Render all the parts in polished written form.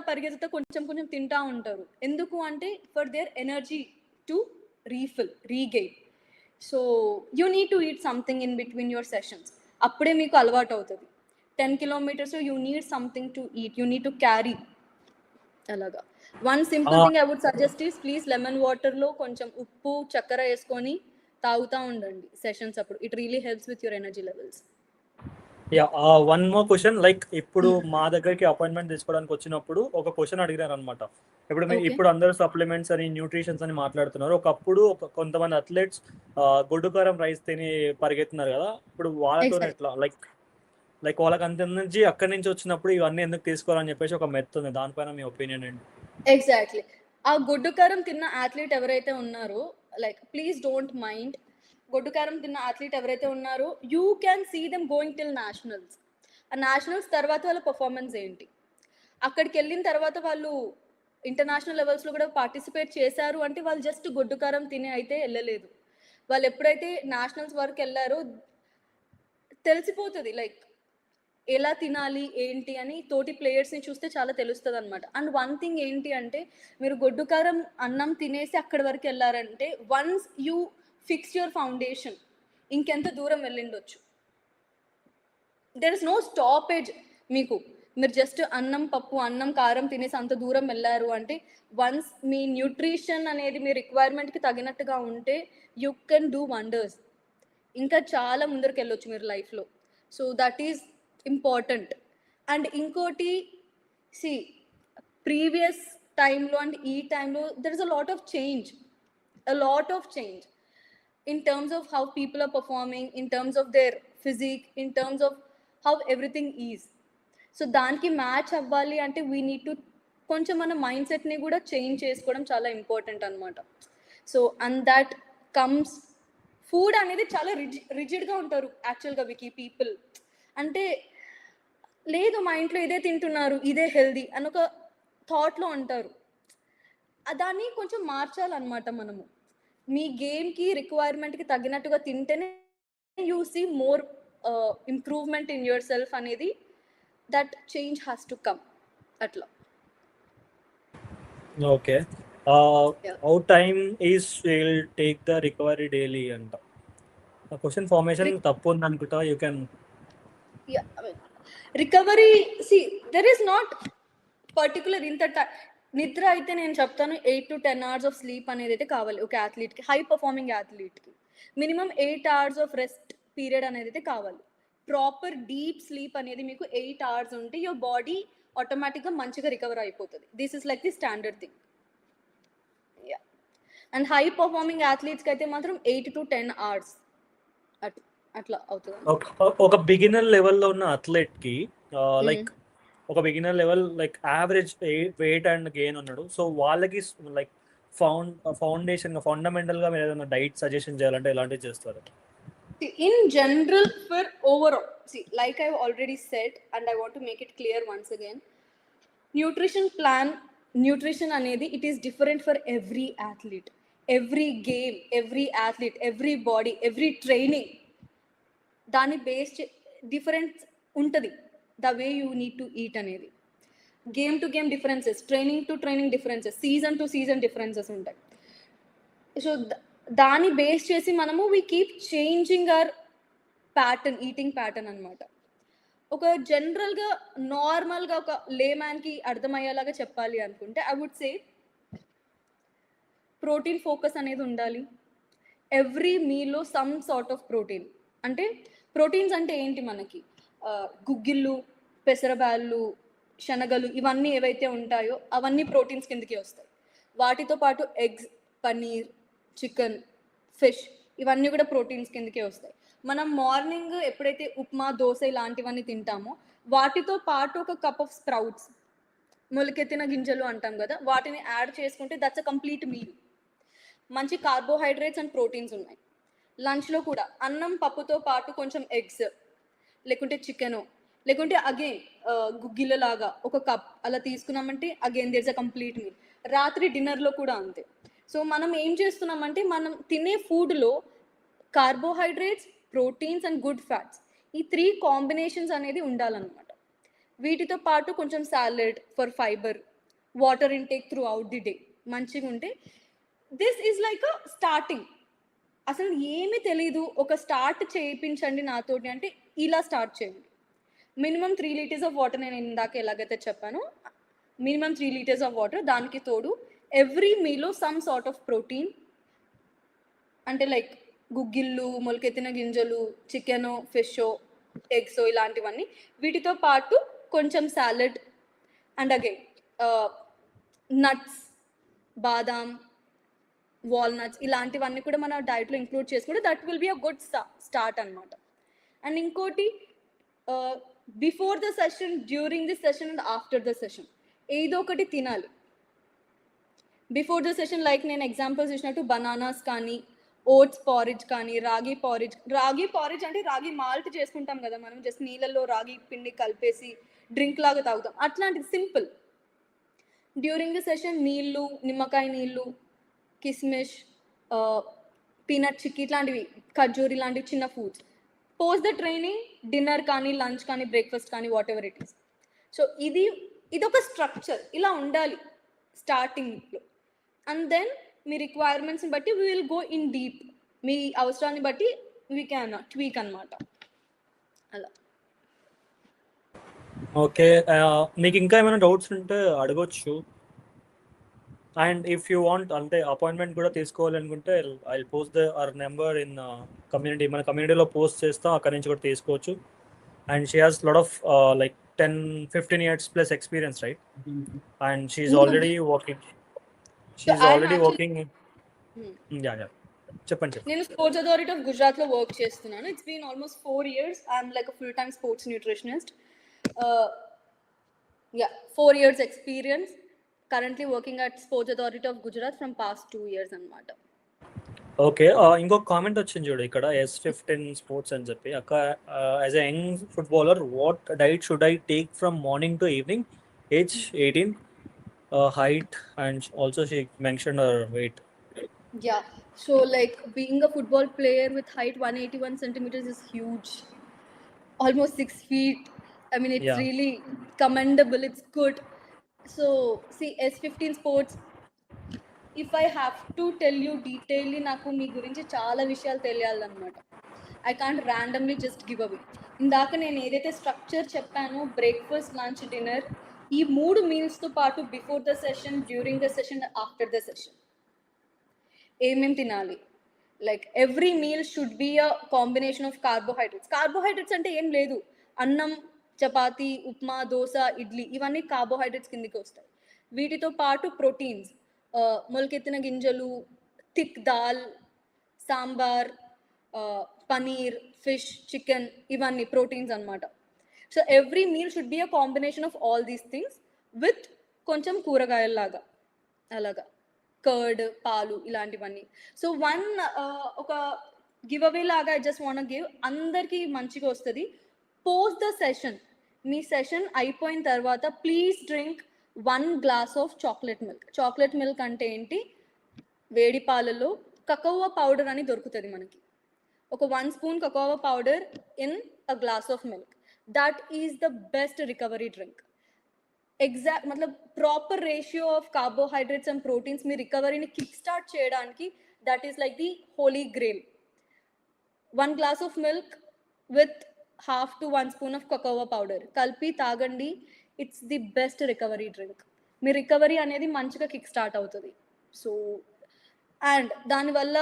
పరిగెత్తుతా కొంచెం కొంచెం తింటా ఉంటారు. ఎందుకు అంటే for their energy to regain. So you need to eat something in between your sessions. అప్పుడే మీకు అలవాటు అవుతుంది. 10 kilometers you need something to eat, you need to carry. అలాగా one simple thing I would suggest is please lemon వాటర్లో కొంచెం ఉప్పు చక్కెర వేసుకొని తాగుతూ ఉండండి సెషన్స్ అప్పుడు. It really helps with your energy levels. One more question, like ఇప్పుడు మా దగ్గరికి అపాయింట్మెంట్ తీసుకోవడానికి వచ్చినప్పుడు ఒక క్వశ్చన్ అడిగారు అనమాట. ఇప్పుడు అందరూ సప్లిమెంట్స్ అని న్యూట్రిషన్స్ అని మాట్లాడుతున్నారు. ఒకప్పుడు కొంతమంది అథ్లెట్స్ గొడ్డుకారం రైస్ తిని పరిగెత్తున్నారు కదా, ఇప్పుడు వాళ్ళతో ఎట్లా? లైక్ వాళ్ళకి అంత నుంచి అక్కడి నుంచి వచ్చినప్పుడు ఇవన్నీ ఎందుకు తీసుకోవాలని చెప్పేసి ఒక మెత్ ఉంది, దానిపైన మీ ఒపీనియన్ ఏంటి? ఎగ్జాక్ట్లీ. ఆ గొడ్డుకారం తిన్న అథ్లీట్ ఎవరైతే ఉన్నారో, లైక్ ప్లీజ్ డోంట్ మైండ్, గొడ్డుకారం తిన్న అథ్లీట్ ఎవరైతే ఉన్నారో you can see them going till nationals. ఆ నేషనల్స్ తర్వాత వాళ్ళ పర్ఫార్మెన్స్ ఏంటి, అక్కడికి వెళ్ళిన తర్వాత వాళ్ళు ఇంటర్నేషనల్ లెవెల్స్లో కూడా పార్టిసిపేట్ చేశారు అంటే వాళ్ళు జస్ట్ గొడ్డుకారం తిని అయితే వెళ్ళలేదు. వాళ్ళు ఎప్పుడైతే నేషనల్స్ వరకు వెళ్ళారో తెలిసిపోతుంది లైక్ ఎలా తినాలి ఏంటి అని తోటి ప్లేయర్స్ని చూస్తే చాలా తెలుస్తుంది అనమాట. అండ్ వన్ థింగ్ ఏంటి అంటే మీరు గొడ్డుకారం అన్నం తినేసి అక్కడి వరకు వెళ్ళారంటే once you fix your foundation ఇంకెంత దూరం వెళ్ళిండొచ్చు. దెర్ ఇస్ నో స్టాపేజ్ మీకు. మీరు జస్ట్ అన్నం పప్పు అన్నం కారం తినేసి అంత దూరం వెళ్ళారు అంటే వన్స్ మీ న్యూట్రిషన్ అనేది మీ రిక్వైర్మెంట్కి తగినట్టుగా ఉంటే యూ కెన్ డూ వండర్స్. ఇంకా చాలా ముందరికి వెళ్ళొచ్చు మీరు లైఫ్లో. So that is important. And ఇంకోటి సి ప్రీవియస్ టైంలో అండ్ ఈ టైంలో there is a lot of change in terms of how people are performing, in terms of their physique, in terms of how everything is. So దానికి match అవ్వాలి అంటే we need to కొంచెం మన mind సెట్ని కూడా change చేసుకోవడం చాలా important అనమాట. So and that comes food అనేది చాలా రిజిడ్గా ఉంటారు యాక్చువల్గా వికీ పీపుల్. అంటే లేదు మా ఇంట్లో ఇదే తింటున్నారు ఇదే హెల్దీ అని ఒక థాట్లో ఉంటారు. దాన్ని కొంచెం మార్చాలన్నమాట మనము. మీ గేమ్కి రిక్వైర్మెంట్కి తగినట్టుగా తింటేనే you see more improvement in your self అనేది. That change has to come అట్లా. Okay, how time is will take the recovery daily అంట. క్వశ్చన్ ఫార్మేషన్ తప్పు ఉంది అనుకుంటా. You can recovery see there is not particular ఇంత నిద్ర అయితే నేను చెప్తాను 8 to 10 hours ఆఫ్ స్లీప్ అనేది అయితే కావాలి ఒక అథ్లీట్కి. హై పర్ఫార్మింగ్ అథ్లీట్కి minimum 8 hours of rest period అనేది అయితే కావాలి. ప్రాపర్ డీప్ స్లీప్ అనేది మీకు 8 hours ఉంటే యువర్ బాడీ ఆటోమేటిక్గా మంచిగా రికవర్ అయిపోతుంది. This is like the standard thing. Yeah. And high performing అథ్లీట్స్కి అయితే మాత్రం 8 to 10 hours అట్లా అవుతుంది. ఒక బిగినర్ లెవెల్లో ఉన్న అథ్లెట్కి లైక్ ఒక beginner level like average wait and gain ఉన్నాడు. సో వాళ్ళకి లైక్ ఫండమెంటల్గా మీరు ఏదైనా డైట్ సజెషన్ చేయాలంటే ఎలాంటివి చేస్తారు? In general for overall like I've already said and I want to make it clear once again, nutrition అనేది it is different for every athlete, every game, every athlete, every body, every training. దాని base difference ఉంటుంది. The way you need to eat అనేది game to game differences, training to training differences, season to season differences ఉంటాయి. So దాన్ని base చేసి మనము we keep changing our pattern, eating pattern అనమాట. ఒక జనరల్గా నార్మల్గా ఒక లేమ్యాన్కి అర్థమయ్యేలాగా చెప్పాలి అనుకుంటే I would say protein focus అనేది ఉండాలి. ఎవ్రీ మీల్లో సమ్ సార్ట్ ఆఫ్ ప్రోటీన్. అంటే ప్రోటీన్స్ అంటే ఏంటి మనకి గుగ్గిళ్ళు, పెసరబ్యాళ్ళు, శనగలు ఇవన్నీ ఏవైతే ఉంటాయో అవన్నీ ప్రోటీన్స్ కిందకి వస్తాయి. వాటితో పాటు ఎగ్స్, పన్నీర్, చికెన్, ఫిష్ ఇవన్నీ కూడా ప్రోటీన్స్ కిందకే వస్తాయి. మనం మార్నింగ్ ఎప్పుడైతే ఉప్మా, దోశ ఇలాంటివన్నీ తింటామో వాటితో పాటు ఒక కప్ ఆఫ్ స్ప్రౌట్స్, మొలకెత్తిన గింజలు అంటాం కదా, వాటిని యాడ్ చేసుకుంటే దట్స్ అ కంప్లీట్ మీల్. మంచి కార్బోహైడ్రేట్స్ అండ్ ప్రోటీన్స్ ఉన్నాయి. లంచ్లో కూడా అన్నం పప్పుతో పాటు కొంచెం ఎగ్స్ లేకుంటే చికెను లేకుంటే అగైన్ గుగ్గిళ్ళలాగా ఒక కప్ అలా తీసుకున్నామంటే again there's a complete meal. రాత్రి డిన్నర్లో కూడా అంతే. సో మనం ఏం చేస్తున్నామంటే మనం తినే ఫుడ్లో carbohydrates, proteins and good fats ఈ 3 కాంబినేషన్స్ అనేది ఉండాలన్నమాట. వీటితో పాటు కొంచెం salad for fibre, water intake through out the day మంచిగా ఉంటే this is like a starting. అసలు ఏమీ తెలీదు, ఒక స్టార్ట్ చేయించండి నాతోటి అంటే ఇలా స్టార్ట్ చేయండి. మినిమం 3 లీటర్స్ ఆఫ్ వాటర్, నేను ఇందాక ఎలాగైతే చెప్పానో మినిమం 3 లీటర్స్ ఆఫ్ వాటర్, దానికి తోడు ఎవ్రీ మీలో సమ్ సార్ట్ ఆఫ్ ప్రోటీన్, అంటే లైక్ గుగ్గిళ్ళు, మొలకెత్తిన గింజలు, చికెను, ఫిష్, ఎగ్స్ ఇలాంటివన్నీ. వీటితో పాటు కొంచెం salad and again nuts, badam, walnuts ఇలాంటివన్నీ కూడా మన డైట్లో ఇంక్లూడ్ చేసుకుంటే that will be a good start అనమాట. అండ్ ఇంకోటి, before the session, during the session and after the session ఏదో ఒకటి తినాలి. బిఫోర్ ద సెషన్ లైక్ నేను ఎగ్జాంపుల్స్ ఇచ్చినట్టు బనానాస్ కానీ, ఓట్స్ పారిజ్ కానీ, రాగి పారిజ్ అంటే రాగి మాల్ట్ చేసుకుంటాం కదా మనం, జస్ట్ నీళ్ళల్లో రాగి పిండి కలిపేసి డ్రింక్ లాగా తాగుతాం, అట్లాంటిది సింపుల్. డ్యూరింగ్ ద సెషన్ నీళ్ళు, నిమ్మకాయ నీళ్ళు, కిస్మిష్, పీనట్ చిక్కీ ఇట్లాంటివి, ఖర్జూరి లాంటివి చిన్న foods. Post the training dinner కానీ, లంచ్ కానీ, బ్రేక్ఫాస్ట్ కానీ, whatever it is. So ఇదొక స్ట్రక్చర్ ఇలా ఉండాలి స్టార్టింగ్లో. అండ్ దెన్ మీ రిక్వైర్మెంట్స్ని బట్టి we will go in deep, మీ అవసరాన్ని బట్టి వీ క్యాన్ ట్వీక్ అనమాట అలా. ఓకే, మీకు ఇంకా ఏమైనా డౌట్స్ ఉంటే అడగొచ్చు. అండ్ ఇఫ్ యూ వాంట్ అంటే అపాయింట్మెంట్ కూడా తీసుకోవాలనుకుంటే I post hour number in community, మన కమ్యూనిటీలో పోస్ట్ చేస్తాం, అక్కడి నుంచి కూడా తీసుకోవచ్చు. And she has lot of like 10-15 years plus experience, right? And she's already working. She's already working. Yeah. చెప్పండి. నేను స్పోర్ట్స్ అథారిటీ ఆఫ్ గుజరాత్లో వర్క్ చేస్తున్నాను. It's been almost 4 years. I'm like a full time sports nutritionist. 4 years experience. Currently working at Sports Authority of Gujarat from past 2 years అనమాట. Okay, ఇంకొక comment వచ్చింది చూడు ఇక్కడ, S15 sports అని చెప్పి. అక్క, as a young footballer what diet should I take from morning to evening, age 18, height, and also she mentioned her weight. Yeah, so like being a football player with height 181 centimeters is huge, almost 6 feet. I mean, it's really commendable, it's good. So see, S15 sports, if I have to tell you detailedly, నాకు మీ గురించి చాలా విషయాలు తెలియాలన్నమాట. I can't randomly just give away. ఇందాక నేను ఏదైతే structure చెప్పానో, బ్రేక్ఫాస్ట్, లంచ్, డిన్నర్, ఈ 3 మీల్స్తో పాటు before the session, during the session, after the session ఏమేమి తినాలి. Like every meal should be a combination of carbohydrates అంటే ఏం లేదు, అన్నం, చపాతీ, ఉప్మా, దోశ, ఇడ్లీ ఇవన్నీ కార్బోహైడ్రేట్స్ కిందకి వస్తాయి. వీటితో పాటు ప్రోటీన్స్, మొలకెత్తిన గింజలు, thick dal, sambar, paneer, fish, chicken ఇవన్నీ ప్రోటీన్స్ అనమాట. So every meal should be a combination of all these things with కొంచెం కూరగాయల్లాగా అలాగా, కర్డ్, పాలు ఇలాంటివన్నీ. సో ఒక గివ్ అవే లాగా ఐ జస్ట్ వాంట్ గివ్, అందరికీ మంచిగా వస్తుంది. Post the session, me session అయిపోయిన తర్వాత please drink 1 glass of chocolate milk. Chocolate milk అంటే ఏంటి, వేడి పాలలో కకోవా పౌడర్ అని దొరుకుతుంది మనకి. ఒక 1 spoon cocoa powder in a glass of milk, that is the best recovery drink. Exact మతలబ్ proper ratio of carbohydrates and proteins మీ రికవరీని కిక్ స్టార్ట్ చేయడానికి that is like the holy grail. 1 glass of milk with 1/2 to 1 spoon of cocoa powder కలిపి తాగండి. It's the best recovery drink. మీ recovery అనేది మంచిగా kick start అవుతుంది. So and దానివల్ల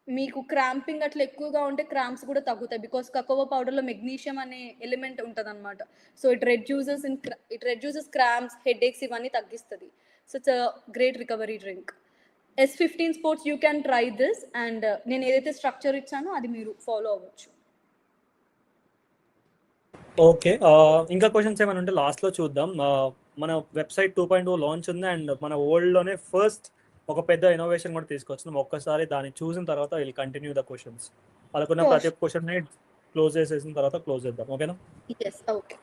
మీకు క్రాంపింగ్ అట్లా ఎక్కువగా ఉంటే క్రాంప్స్ కూడా తగ్గుతాయి, బికాస్ కకోవా పౌడర్లో మెగ్నీషియం అనే ఎలిమెంట్ ఉంటుంది అనమాట. So it reduces cramps, headaches ఇవన్నీ తగ్గిస్తుంది. So it's a great recovery drink. S15 sports you can try this. And నేను ఏదైతే స్ట్రక్చర్ ఇచ్చానో అది మీరు ఫాలో అవ్వచ్చు. ఓకే, ఇంకా క్వశ్చన్స్ ఏమైనా ఉంటే లాస్ట్లో చూద్దాం. మన వెబ్సైట్ 2.0 లాంచ్ ఉంది, అండ్ మన వరల్డ్లోనే ఫస్ట్ ఒక పెద్ద ఇన్నోవేషన్ కూడా తీసుకొచ్చినాం. ఒక్కసారి దాన్ని చూసిన తర్వాత విల్ కంటిన్యూ ద క్వశ్చన్స్. వాళ్ళకున్న ప్రతి ఒక్క క్వశ్చన్ని క్లోజ్ చేసేసిన తర్వాత క్లోజ్ చేద్దాం, ఓకేనా? yes, okay.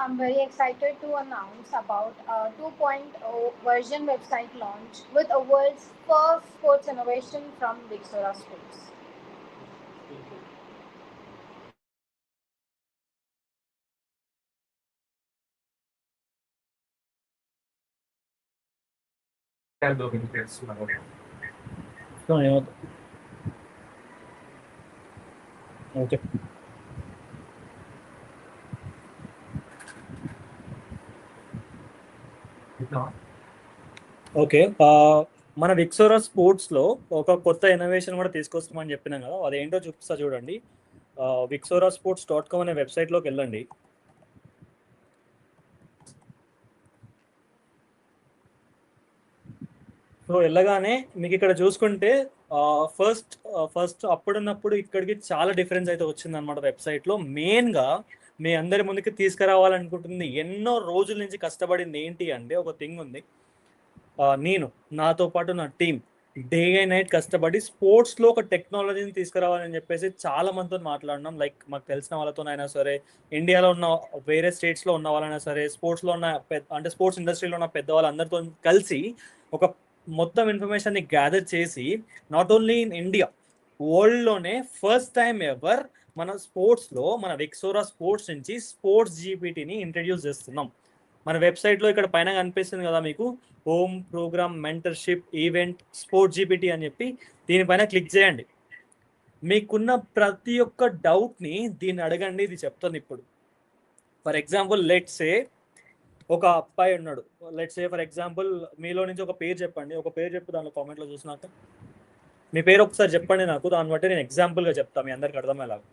I'm very excited to announce about a 2.0 version website launch with a world's first sports innovation from Vixora Sports. Okay. Okay. మన విక్సోరా స్పోర్ట్స్‌లో ఒక కొత్త ఇన్నోవేషన్ కూడా తీసుకొస్తామని చెప్పినాం కదా! అదేంటో చూపిస్తా చూడండి. vicsorasports.com అనే వెబ్‌సైట్‌లోకెళ్ళండి. సో, ఎళ్ళగానే మీకిక్కడ చూసుకుంటే ఫస్ట్ అప్పుడున్నప్పుడు ఇక్కడికి చాలా డిఫరెన్స్ అయితే వచ్చిందనమాట వెబ్‌సైట్‌లో. మెయిన్‌గా మీ అందరి ముందుకి తీసుకురావాలనుకుంటుంది ఎన్నో రోజుల నుంచి కష్టపడింది ఏంటి అంటే ఒక థింగ్ ఉంది. నేను, నాతో పాటు నా టీమ్ డే అండ్ నైట్ కష్టపడి స్పోర్ట్స్‌లో ఒక టెక్నాలజీని తీసుకురావాలని చెప్పేసి చాలా మందితోని మాట్లాడినాం. లైక్ మాకు తెలిసిన వాళ్ళతోనైనా సరే, ఇండియాలో ఉన్న వేరే స్టేట్స్‌లో ఉన్న వాళ్ళైనా సరే, స్పోర్ట్స్‌లో ఉన్న అంటే స్పోర్ట్స్ ఇండస్ట్రీలో ఉన్న పెద్దవాళ్ళందరితోని కలిసి ఒక మొత్తం ఇన్ఫర్మేషన్‌ని గ్యాదర్ చేసి నాట్ ఓన్లీ ఇన్ ఇండియా, వరల్డ్‌లోనే ఫస్ట్ టైమ్ ఎవర్ మన స్పోర్ట్స్‌లో మన విక్సోరా స్పోర్ట్స్ నుంచి స్పోర్ట్స్ జీపీటీని ఇంట్రడ్యూస్ చేస్తున్నాం. మన వెబ్‌సైట్‌లో ఇక్కడ పైన కనిపిస్తుంది కదా మీకు, home, program, mentorship, event, sports GPT అని చెప్పి దీనిపైన క్లిక్ చేయండి. మీకున్న ప్రతి ఒక్క డౌట్‌ని దీన్ని అడగండి, ఇది చెప్తుంది ఇప్పుడు. ఫర్ ఎగ్జాంపుల్ లెట్స్ సే ఒక అబ్బాయి ఉన్నాడు. లెట్స్ సే ఫర్ ఎగ్జాంపుల్ మీలో నుంచి ఒక పేరు చెప్పండి. ఒక పేరు చెప్పు దాంట్లో కామెంట్‌లో చూసినాక. మీ పేరు ఒకసారి చెప్పండి నాకు. దాన్ని బట్టి నేను ఎగ్జాంపుల్‌గా చెప్తా మీ అందరికి అర్థమయ్యేలాగా.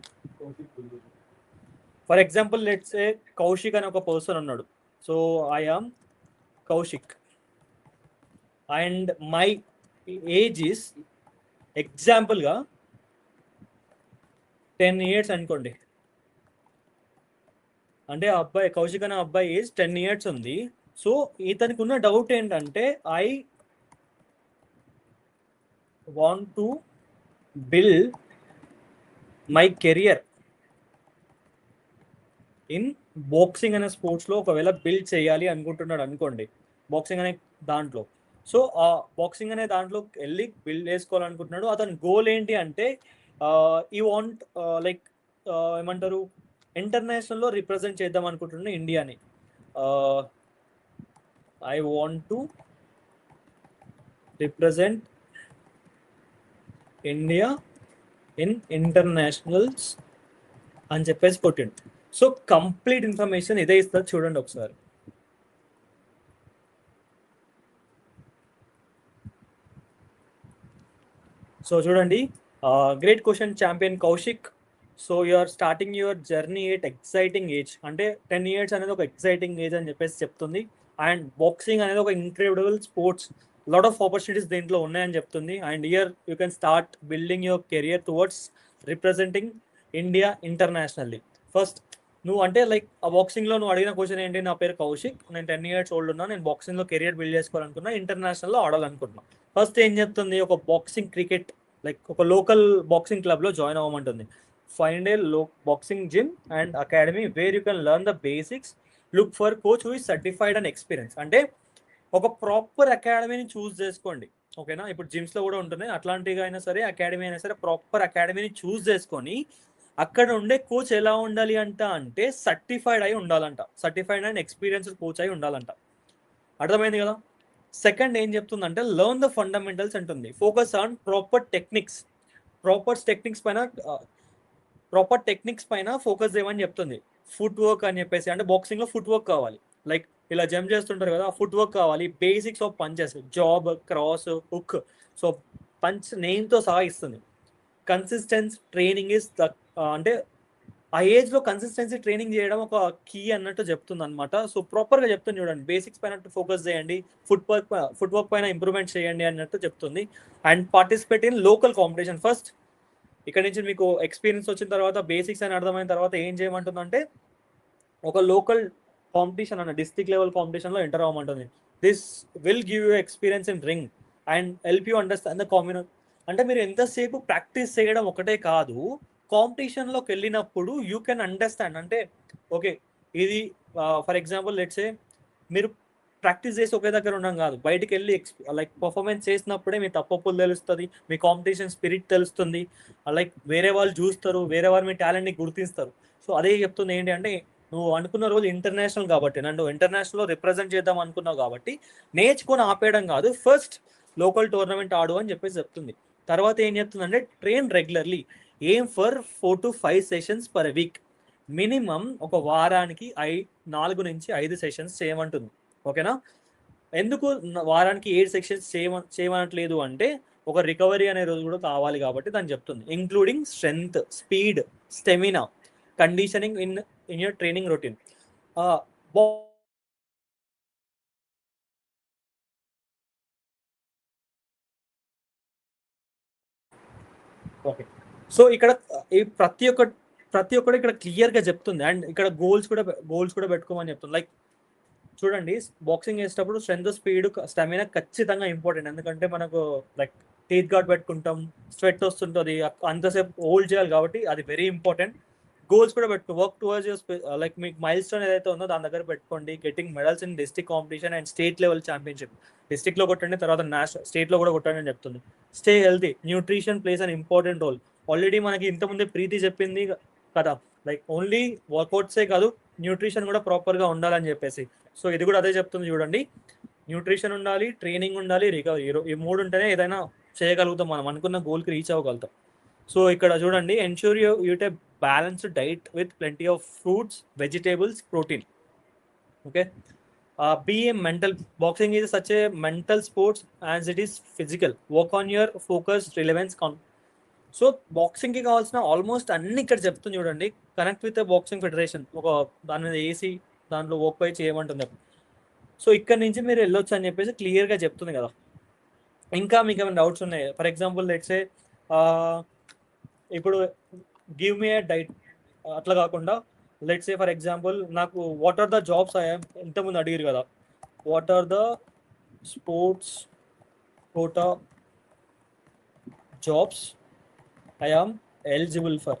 For example let's say Kaushik అనే ఒక పర్సన్ ఉన్నాడు. So I am Kaushik and my age is ఎగ్జాంపుల్గా 10 ఇయర్స్ అనుకోండి. అంటే ఆ అబ్బాయి కౌశిక్ అనే అబ్బాయి ఏజ్ 10 ఇయర్స్ ఉంది. సో ఇతనికి ఉన్న డౌట్ ఏంటంటే I want to build my career in boxing అనే స్పోర్ట్స్లో ఒకవేళ బిల్డ్ చేయాలి అనుకుంటున్నాడు అనుకోండి, బాక్సింగ్ అనే దాంట్లో. సో ఆ బాక్సింగ్ అనే దాంట్లోకి వెళ్ళి బిల్డ్ చేసుకోవాలనుకుంటున్నాడు. అతని గోల్ ఏంటి అంటే ఈ వాంట్ లైక్ ఏమంటారు, ఇంటర్నేషనల్లో రిప్రజెంట్ చేద్దాం అనుకుంటున్నాను ఇండియాని. I want to represent India in internationals అని చెప్పేసి కొట్టిండు. సో కంప్లీట్ ఇన్ఫర్మేషన్ ఇదే ఇస్తుంది, చూడండి ఒకసారి. సో చూడండి, great question champion Kaushik. So you are starting your journey at exciting age. అంటే 10 ఇయర్స్ అనేది ఒక ఎక్సైటింగ్ ఏజ్ అని చెప్పేసి చెప్తుంది. అండ్ బాక్సింగ్ అనేది ఒక incredible sports, lot of opportunities దీంట్లో ఉన్నాయని చెప్తుంది. And year you can start building your career towards representing India internationally. First నువ్వు అంటే లైక్ ఆ బాక్సింగ్లో నువ్వు అడిగిన క్వశ్చన్ ఏంటి, నా పేరు కౌశిక్, నేను 10 ఇయర్స్ ఓల్డ్ ఉన్నా, నేను బాక్సింగ్లో కెరియర్ బిల్డ్ చేసుకోవాలనుకున్నా, ఇంటర్నేషనల్లో ఆడాలనుకుంటున్నా. ఫస్ట్ ఏం చెప్తుంది, ఒక బాక్సింగ్ క్రికెట్ లైక్ ఒక లోకల్ బాక్సింగ్ క్లబ్లో జాయిన్ అవ్వమంటుంది. Find a boxing gym and academy where you can learn the basics, look for coach who is certified and experience. అంటే ఒక ప్రాపర్ అకాడమీని చూస్ చేసుకోండి, ఓకేనా. ఇప్పుడు జిమ్స్లో కూడా ఉంటున్నాయి అట్లాంటివి అయినా సరే, అకాడమీ అయినా సరే, ప్రాపర్ అకాడమీని చూస్ చేసుకొని అక్కడ ఉండే కోచ్ ఎలా ఉండాలి అంటే సర్టిఫైడ్ అయి ఉండాలంట, సర్టిఫైడ్ అండ్ ఎక్స్పీరియన్స్డ్ కోచ్ అయి ఉండాలంట. అర్థమైంది కదా. సెకండ్ ఏం చెప్తుందంటే లెర్న్ ద ఫండమెంటల్స్ అంటుంది. ఫోకస్ ఆన్ ప్రాపర్ టెక్నిక్స్ పైన ఫోకస్ చేయమని చెప్తుంది. ఫుట్ వర్క్ అని చెప్పేసి, అంటే బాక్సింగ్లో ఫుట్ వర్క్ కావాలి. లైక్ ఇలా జంప్ చేస్తుంటారు కదా, ఫుట్ వర్క్ కావాలి. Basics of punches, jab, cross, hook. So punch నేమ్తో సహా ఇస్తుంది. కన్సిస్టెన్స్ ట్రైనింగ్ ఇస్ ద, అంటే ఆ ఏజ్లో కన్సిస్టెన్సీ ట్రైనింగ్ చేయడం ఒక కీ అన్నట్టు చెప్తుంది అనమాట. సో ప్రాపర్గా చెప్తుంది చూడండి, బేసిక్స్ పైన ఫోకస్ చేయండి, ఫుట్ వర్క్ పైన ఇంప్రూవ్మెంట్ చేయండి అన్నట్టు చెప్తుంది. And participate in local competition first. ఇక్కడ నుంచి మీకు ఎక్స్పీరియన్స్ వచ్చిన తర్వాత, బేసిక్స్ అని అర్థమైన తర్వాత ఏం చేయమంటుందంటే ఒక లోకల్ కాంపిటీషన్ అన్న డిస్ట్రిక్ట్ లెవెల్ కాంపిటీషన్లో ఎంటర్ అవ్వమంటుంది. This will give you experience in ring and help you understand the combination. అంటే మీరు ఎంతసేపు ప్రాక్టీస్ చేయడం ఒకటే కాదు, కాంపిటీషన్లోకి వెళ్ళినప్పుడు యూ కెన్ అండర్స్టాండ్. అంటే ఓకే, ఇది ఫర్ ఎగ్జాంపుల్ లెట్సే మీరు ప్రాక్టీస్ చేసి ఒకే దగ్గర ఉండడం కాదు, బయటికి వెళ్ళి లైక్ పర్ఫార్మెన్స్ చేసినప్పుడే మీ తప్పులు తెలుస్తుంది, మీ కాంపిటీషన్ స్పిరిట్ తెలుస్తుంది, లైక్ వేరే వాళ్ళు చూస్తారు, వేరే వాళ్ళు మీ టాలెంట్ని గుర్తిస్తారు. సో అదే చెప్తుంది ఏంటి అంటే, నువ్వు అనుకున్న రోజు ఇంటర్నేషనల్ కాబట్టి, నన్ను ఇంటర్నేషనల్లో రిప్రజెంట్ చేద్దాం అనుకున్నావు కాబట్టి నేర్చుకొని ఆపేయడం కాదు, ఫస్ట్ లోకల్ టోర్నమెంట్ ఆడు అని చెప్పేసి చెప్తుంది. తర్వాత ఏం చెప్తుందంటే, train regularly, aim for 4 to 5 sessions per week. Minimum ఒక వారానికి 4 నుంచి 5 సెషన్స్ చేయమంటుంది. ఓకేనా? ఎందుకు వారానికి 7 సెక్షన్స్ చేయమనట్లేదు అంటే, ఒక రికవరీ అనే రోజు కూడా కావాలి కాబట్టి దాన్ని చెప్తుంది. Including strength, speed, stamina, conditioning in your training routine. Okay, so ఇక్కడ ఈ ప్రతి ఒక్కటి ఇక్కడ క్లియర్గా చెప్తుంది. అండ్ ఇక్కడ గోల్స్ కూడా పెట్టుకోమని చెప్తుంది. లైక్ చూడండి, బాక్సింగ్ చేసేటప్పుడు స్ట్రెంత్, స్పీడ్, స్టామినా ఖచ్చితంగా ఇంపార్టెంట్. ఎందుకంటే మనకు లైక్ టీత్ గార్డ్ పెట్టుకుంటాం, స్వెట్ వస్తుంటుంది, అంతసేపు హోల్డ్ చేయాలి కాబట్టి అది వెరీ ఇంపార్టెంట్. గోల్స్ కూడా వర్క్ టువర్డ్స్ యువర్ లైక్ మీకు మైల్ స్టోన్ ఏదైతే ఉందో దాని దగ్గర పెట్టుకోండి. Getting medals in district competition and state level championship. డిస్ట్రిక్ట్లో కొట్టండి, తర్వాత స్టేట్లో కూడా కొట్టండి అని చెప్తుంది. Stay healthy, nutrition plays an important role. Already మనకి ఇంతకుముందే ప్రీతి చెప్పింది కదా, లైక్ ఓన్లీ వర్కౌట్సే కాదు, న్యూట్రిషన్ కూడా ప్రాపర్గా ఉండాలని చెప్పేసి. సో ఇది కూడా అదే చెప్తుంది చూడండి, న్యూట్రిషన్ ఉండాలి, ట్రైనింగ్ ఉండాలి, రికవరీ, ఈ 3 ఉంటేనే ఏదైనా చేయగలుగుతాం, మనం అనుకున్న గోల్కి రీచ్ అవ్వగలుగుతాం. సో ఇక్కడ చూడండి, ensure you take balanced diet with plenty of fruits, vegetables, protein. Okay, be a mental, boxing is such a mental sports as it is physical. Work on your focus, relevance, so బాక్సింగ్కి కావాల్సిన almost అన్ని ఇక్కడ చెప్తుంది చూడండి. Connect with boxing federation, ఒక దాని మీద వేసి దాంట్లో వర్క్ అయి చేయమంటుంది. సో ఇక్కడ నుంచి మీరు వెళ్ళొచ్చు అని చెప్పేసి క్లియర్గా చెప్తుంది కదా. ఇంకా మీకు ఏమైనా డౌట్స్ ఉన్నాయి? ఫర్ ఎగ్జాంపుల్ లెట్సే ఇప్పుడు గివ్ మీ ఏ డైట్ అట్లా కాకుండా, లెట్సే ఫర్ ఎగ్జాంపుల్ నాకు వాట్ ఆర్ ద జాబ్స్ ఇంతకుముందు అడిగారు కదా, what are the sports quota jobs I am eligible for.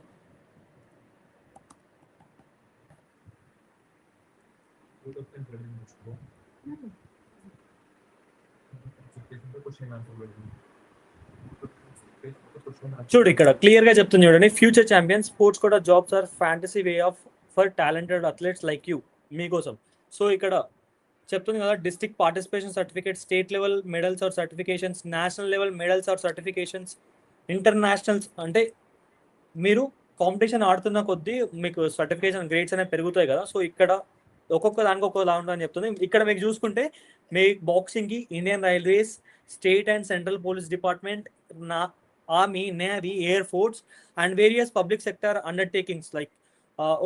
చూడు ఇక్కడ క్లియర్గా చెప్తుంది చూడండి, future champion sports quota jobs are fantasy way of for talented athletes like you, మీకోసం. సో ఇక్కడ చెప్తుంది కదా, district participation certificate, state level medals or certifications, national level medals or certifications, internationals. అంటే మీరు కాంపిటీషన్ ఆడుతున్న కొద్దీ మీకు సర్టిఫికేషన్ గ్రేడ్స్ అనేవి పెరుగుతాయి కదా. సో ఇక్కడ ఒక్కొక్క దానికి ఒక్కొక్కలా ఉంటుందని చెప్తుంది. ఇక్కడ మీకు చూసుకుంటే మీ బాక్సింగ్కి Indian Railways, state and central police department, army, navy, air force and various public sector undertakings like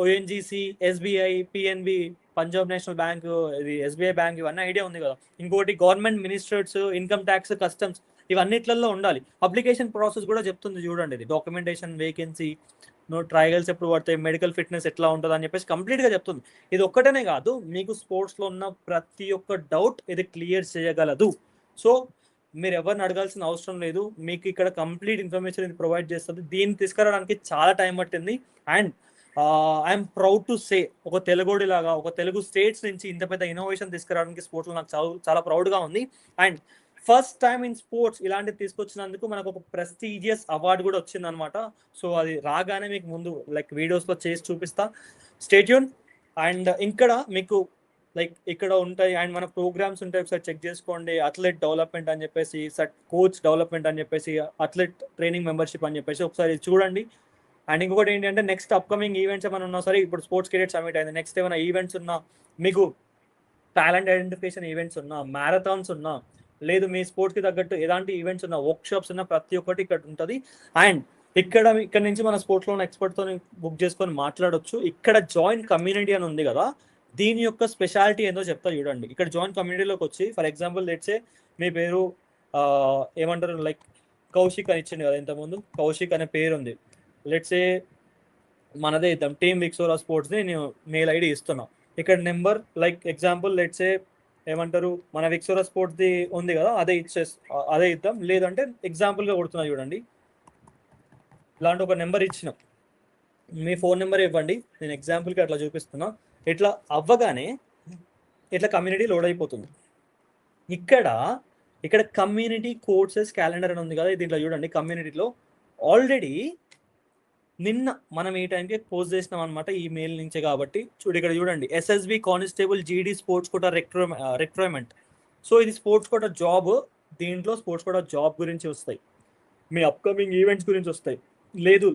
ONGC, SBI, PNB, Punjab National Bank, ఇది ఎస్బీఐ బ్యాంక్, ఇవన్నీ ఐడియా ఉంది కదా. ఇంకోటి government ministers, income tax, customs, ఇవన్నిట్లలో ఉండాలి. అప్లికేషన్ ప్రాసెస్ కూడా చెప్తుంది చూడండి, ఇది డాక్యుమెంటేషన్, వేకెన్సీ, ట్రయల్స్ ఎప్పుడు పడతాయి, మెడికల్ ఫిట్నెస్ ఎట్లా ఉంటుంది అని చెప్పేసి కంప్లీట్గా చెప్తుంది. ఇది ఒక్కటనే కాదు, మీకు స్పోర్ట్స్లో ఉన్న ప్రతి ఒక్క డౌట్ ఇది క్లియర్ చేయగలదు. సో మీరు ఎవరిని అడగాల్సిన అవసరం లేదు, మీకు ఇక్కడ కంప్లీట్ ఇన్ఫర్మేషన్ ఇది ప్రొవైడ్ చేస్తుంది. దీన్ని తీసుకురావడానికి చాలా టైం పట్టింది. And I'm proud to say, ఒక తెలుగుడి లాగా, ఒక తెలుగు స్టేట్స్ నుంచి ఇంత పెద్ద ఇన్నోవేషన్ తీసుకురావడానికి స్పోర్ట్స్లో నాకు చాలా ప్రౌడ్గా ఉంది. And first time in sports ఇలాంటివి తీసుకొచ్చినందుకు మనకు ఒక ప్రెస్టీజియస్ అవార్డు కూడా వచ్చింది అనమాట. సో అది రాగానే మీకు ముందు లైక్ వీడియోస్లో చేసి చూపిస్తా, స్టే ట్యూన్. అండ్ ఇక్కడ మీకు లైక్ ఇక్కడ ఉంటాయి అండ్ మన ప్రోగ్రామ్స్ ఉంటాయి, ఒకసారి చెక్ చేసుకోండి. అథ్లెట్ డెవలప్మెంట్ అని చెప్పేసి, కోచ్ డెవలప్మెంట్ అని చెప్పేసి, అథ్లెట్ ట్రైనింగ్ మెంబర్షిప్ అని చెప్పేసి ఒకసారి చూడండి. అండ్ ఇంకొకటి ఏంటంటే, నెక్స్ట్ అప్కమింగ్ ఈవెంట్స్ ఏమైనా ఉన్నా సరే, ఇప్పుడు స్పోర్ట్స్ కెరియర్ సమిట్ అయింది, నెక్స్ట్ ఏమైనా ఈవెంట్స్ ఉన్నా, మీకు టాలెంట్ ఐడెంటిఫికేషన్ ఈవెంట్స్ ఉన్నా, మ్యారథాన్స్ ఉన్నా, లేదు మీ స్పోర్ట్స్కి తగ్గట్టు ఎలాంటి ఈవెంట్స్ ఉన్నా, వర్క్ షాప్స్ ఉన్నా, ప్రతి ఒక్కటి ఇక్కడ ఉంటుంది. అండ్ ఇక్కడ నుంచి మన స్పోర్ట్స్లో ఉన్న ఎక్స్పర్ట్తో బుక్ చేసుకొని మాట్లాడొచ్చు. ఇక్కడ జాయింట్ కమ్యూనిటీ అని ఉంది కదా, దీని యొక్క స్పెషాలిటీ ఏందో చెప్తా చూడండి. ఇక్కడ జాయింట్ కమ్యూనిటీలోకి వచ్చి, ఫర్ ఎగ్జాంపుల్ లెట్సే మీ పేరు ఏమంటారు, లైక్ కౌశిక్ అని ఇచ్చింది కదా ఇంతకుముందు, కౌశిక్ అనే పేరు ఉంది. లెట్సే మనదే ఇద్దాం, టీమ్ విక్సోరా స్పోర్ట్స్ని నేను మెయిల్ ఐడి ఇస్తున్నా. ఇక్కడ నెంబర్ లైక్ ఎగ్జాంపుల్ లెట్సే ఏమంటారు, మన విక్సోరా స్పోర్ట్స్ది ఉంది కదా, అదే ఇద్దాం. లేదంటే ఎగ్జాంపుల్గా కొడుతున్నా చూడండి, ఇలాంటి ఒక నెంబర్ ఇచ్చిన, మీ ఫోన్ నెంబర్ ఇవ్వండి, నేను ఎగ్జాంపుల్కి అట్లా చూపిస్తున్నా. ఇట్లా అవ్వగానే ఇట్లా కమ్యూనిటీ లోడ్ అయిపోతుంది. ఇక్కడ కమ్యూనిటీ కోర్సెస్ క్యాలెండర్ అని ఉంది కదా, దీంట్లో చూడండి కమ్యూనిటీలో ఆల్రెడీ నిన్న మనం ఈ టైంకి పోస్ట్ చేసినాం అనమాట ఈ మెయిల్ నుంచే. కాబట్టి ఇక్కడ చూడండి SSB constable GD sports quota recruitment. So ఇది స్పోర్ట్స్ కోటా జాబ్. దీంట్లో స్పోర్ట్స్ కోటా జాబ్ గురించి వస్తాయి, మీ అప్కమింగ్ ఈవెంట్స్ గురించి వస్తాయి. లేదు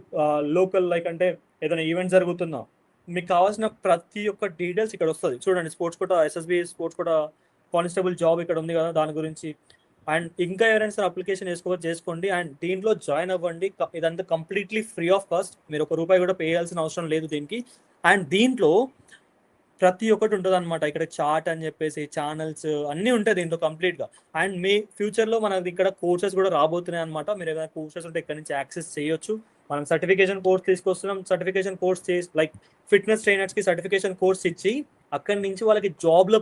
లోకల్ లైక్ అంటే ఏదైనా ఈవెంట్ జరుగుతుందా, మీకు కావాల్సిన ప్రతి ఒక్క డీటెయిల్స్ ఇక్కడ వస్తుంది. చూడండి sports quota SSB sports quota constable job ఇక్కడ ఉంది కదా, దాని గురించి. అండ్ ఇంకా ఎవరైనా సార్ అప్లికేషన్ చేసుకోండి అండ్ దీంట్లో జాయిన్ అవ్వండి. ఇదంతా కంప్లీట్లీ ఫ్రీ ఆఫ్ కాస్ట్, మీరు ₹1 కూడా పే చేయాల్సిన అవసరం లేదు దీనికి. అండ్ దీంట్లో ప్రతి ఒక్కటి ఉంటుంది అనమాట. ఇక్కడ చార్ట్ అని చెప్పేసి ఛానల్స్ అన్నీ ఉంటాయి దీంట్లో కంప్లీట్గా. అండ్ మీ ఫ్యూచర్లో మనకి ఇక్కడ కోర్సెస్ కూడా రాబోతున్నాయి అనమాట. మీరు ఏదైనా కోర్సెస్ ఉంటే ఇక్కడ నుంచి యాక్సెస్ చేయొచ్చు. మనం సర్టిఫికేషన్ కోర్స్ తీసుకొస్తున్నాం. సర్టిఫికేషన్ కోర్స్ చేసి లైక్ ఫిట్నెస్ ట్రైనర్స్కి సర్టిఫికేషన్ కోర్స్ ఇచ్చి అక్కడి నుంచి వాళ్ళకి జాబ్లో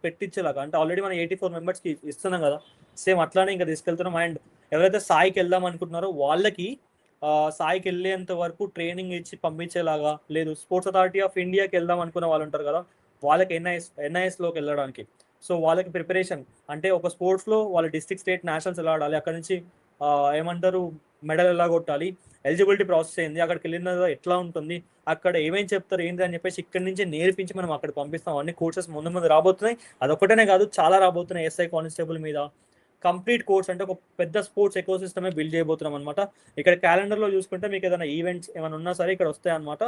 పెట్టించేలాగా, అంటే ఆల్రెడీ మనం 84 మెంబర్స్కి ఇస్తున్నాం కదా, సేమ్ అట్లానే ఇంకా తీసుకెళ్తున్నాం. అండ్ ఎవరైతే స్థాయికి వెళ్దాం అనుకుంటున్నారో వాళ్ళకి స్థాయికి వెళ్ళేంత వరకు ట్రైనింగ్ ఇచ్చి పంపించేలాగా, లేదు స్పోర్ట్స్ అథారిటీ ఆఫ్ ఇండియాకి వెళ్దాం అనుకున్న వాళ్ళు ఉంటారు కదా, వాళ్ళకి ఎన్ఐఎస్లోకి వెళ్ళడానికి. సో వాళ్ళకి ప్రిపరేషన్ అంటే ఒక స్పోర్ట్స్లో వాళ్ళ డిస్ట్రిక్ట్ స్టేట్ నేషనల్స్ ఎలా ఆడాలి, అక్కడ నుంచి ఏమంటారు మెడల్ ఎలా కొట్టాలి, ఎలిజిబిలిటీ ప్రాసెస్ అయింది, అక్కడికి వెళ్ళిన ఎట్లా ఉంటుంది, అక్కడ ఏమేమి చెప్తారు ఏంటి అని చెప్పేసి ఇక్కడి నుంచి నేర్పించి మనం అక్కడ పంపిస్తాం. అన్ని కోర్సెస్ ముందు రాబోతున్నాయి. అదొక్కటనే కాదు, చాలా రాబోతున్నాయి. ఎస్ఐ కానిస్టేబుల్ మీద కంప్లీట్ కోర్స్, అంటే ఒక పెద్ద స్పోర్ట్స్ ఎకో సిస్టమే బిల్డ్ చేయబోతున్నాం అనమాట. ఇక్కడ క్యాలెండర్లో చూసుకుంటే మీకు ఏదైనా ఈవెంట్స్ ఏమైనా ఉన్నా సరే ఇక్కడ వస్తాయి అనమాట.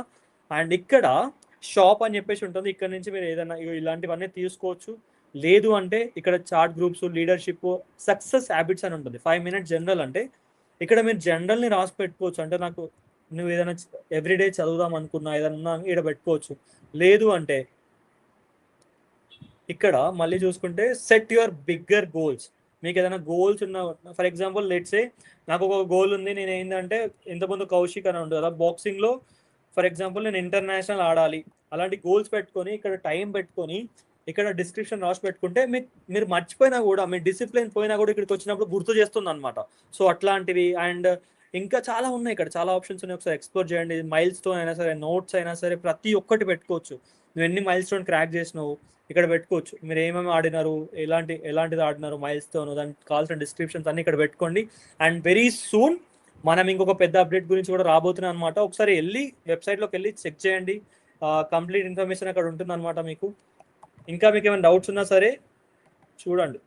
అండ్ ఇక్కడ షాప్ అని చెప్పేసి ఉంటుంది, ఇక్కడ నుంచి మీరు ఏదైనా ఇలాంటివన్నీ తీసుకోవచ్చు. లేదు అంటే ఇక్కడ chart groups, leadership, success habits అని ఉంటుంది. 5 minutes జనరల్ అంటే ఇక్కడ మీరు జనరల్ని రాసి పెట్టుకోవచ్చు. అంటే నాకు నువ్వు ఏదైనా ఎవ్రీడే చదువుదాం అనుకున్నా ఏదైనా ఇక్కడ పెట్టుకోవచ్చు. లేదు అంటే ఇక్కడ మళ్ళీ చూసుకుంటే సెట్ యువర్ బిగ్గర్ గోల్స్. మీకు ఏదైనా గోల్స్ ఉన్న, ఫర్ ఎగ్జాంపుల్ లెట్సే నాకు ఒక గోల్ ఉంది. నేను ఏంటంటే ఇంతకుముందు కౌశిక్ అని ఉంటుంది కదా, బాక్సింగ్లో ఫర్ ఎగ్జాంపుల్ నేను ఇంటర్నేషనల్ ఆడాలి, అలాంటి గోల్స్ పెట్టుకొని ఇక్కడ టైం పెట్టుకొని ఇక్కడ డిస్క్రిప్షన్ రాసి పెట్టుకుంటే మీరు మర్చిపోయినా కూడా, మీ డిసిప్లిన్ పోయినా కూడా ఇక్కడికి వచ్చినప్పుడు గుర్తు చేస్తుంది అనమాట. సో అట్లాంటివి. అండ్ ఇంకా చాలా ఉన్నాయి, ఇక్కడ చాలా ఆప్షన్స్ ఉన్నాయి, ఒకసారి ఎక్స్ప్లోర్ చేయండి. మైల్ స్టోన్ అయినా సరే, నోట్స్ అయినా సరే, ప్రతి ఒక్కటి పెట్టుకోవచ్చు. నువ్వు ఎన్ని మైల్ స్టోన్ క్రాక్ చేసినావు ఇక్కడ పెట్టుకోవచ్చు. మీరు ఏమేమి ఆడినారు, ఎలాంటిది ఆడినారు, మైల్ స్టోన్, దానికి కావాల్సిన డిస్క్రిప్షన్స్ అన్ని ఇక్కడ పెట్టుకోండి. అండ్ వెరీ సూన్ మనం ఇంకొక పెద్ద అప్డేట్ గురించి కూడా రాబోతున్నాం అనమాట. ఒకసారి వెళ్ళి వెబ్సైట్లోకి వెళ్ళి చెక్ చేయండి, కంప్లీట్ ఇన్ఫర్మేషన్ అక్కడ ఉంటుంది అనమాట మీకు. ఇంకా మీకు ఏమైనా డౌట్స్ ఉన్నా సరే చూడండి.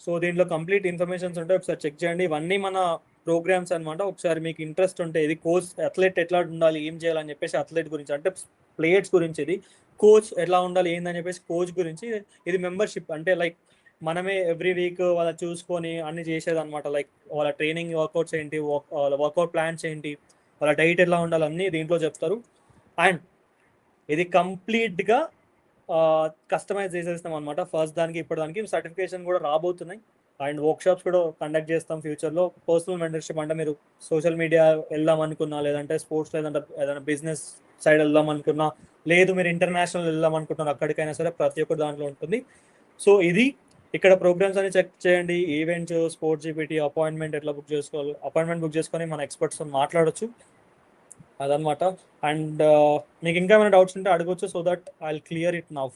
సో దీంట్లో కంప్లీట్ ఇన్ఫర్మేషన్స్ ఉంటాయి, ఒకసారి చెక్ చేయండి. ఇవన్నీ మన ప్రోగ్రామ్స్ అనమాట. ఒకసారి మీకు ఇంట్రెస్ట్ ఉంటే, ఇది కోచ్ అథ్లెట్ ఎట్లా ఉండాలి, ఏం చేయాలని చెప్పేసి అథ్లెట్ గురించి, అంటే ప్లేయర్స్ గురించి, ఇది కోచ్ ఎట్లా ఉండాలి ఏందని చెప్పేసి కోచ్ గురించి. ఇది మెంబర్షిప్, అంటే లైక్ మనమే ఎవ్రీ వీక్ వాళ్ళ చూసుకొని అన్ని చేసేది అనమాట. లైక్ వాళ్ళ ట్రైనింగ్ వర్కౌట్స్ ఏంటి, వాళ్ళ వర్కౌట్ ప్లాన్స్ ఏంటి, వాళ్ళ డైట్ ఎలా ఉండాలి అన్నీ దీంట్లో చెప్తారు. అండ్ ఇది కంప్లీట్గా కస్టమైజ్ చేసేస్తాం అనమాట. ఫస్ట్ దానికి ఇప్పటిదానికి సర్టిఫికేషన్ కూడా రాబోతున్నాయి. అండ్ వర్క్షాప్స్ కూడా కండక్ట్ చేస్తాం ఫ్యూచర్లో. పర్సనల్ మెంటర్షిప్ అంటే మీరు సోషల్ మీడియా వెళ్దాం అనుకున్నా, లేదంటే స్పోర్ట్స్, లేదంటే ఏదైనా బిజినెస్ సైడ్ వెళ్దాం అనుకున్నా, లేదు మీరు ఇంటర్నేషనల్ వెళ్దాం అనుకుంటున్నారు, అక్కడికైనా సరే ప్రతి ఒక్కటి దాంట్లో ఉంటుంది. సో ఇది ఇక్కడ ప్రోగ్రామ్స్ అని చెక్ చేయండి. ఈవెంట్స్, స్పోర్ట్స్ జీపీటీ, అపాయింట్మెంట్ ఎట్లా బుక్ చేసుకోవాలి, అపాయింట్మెంట్ బుక్ చేసుకొని మన ఎక్స్పర్ట్స్ మాట్లాడొచ్చు అదనమాట. అండ్ మీకు ఇంకా ఏమైనా డౌట్స్ ఉంటే అడగొచ్చు, so that I will clear it now.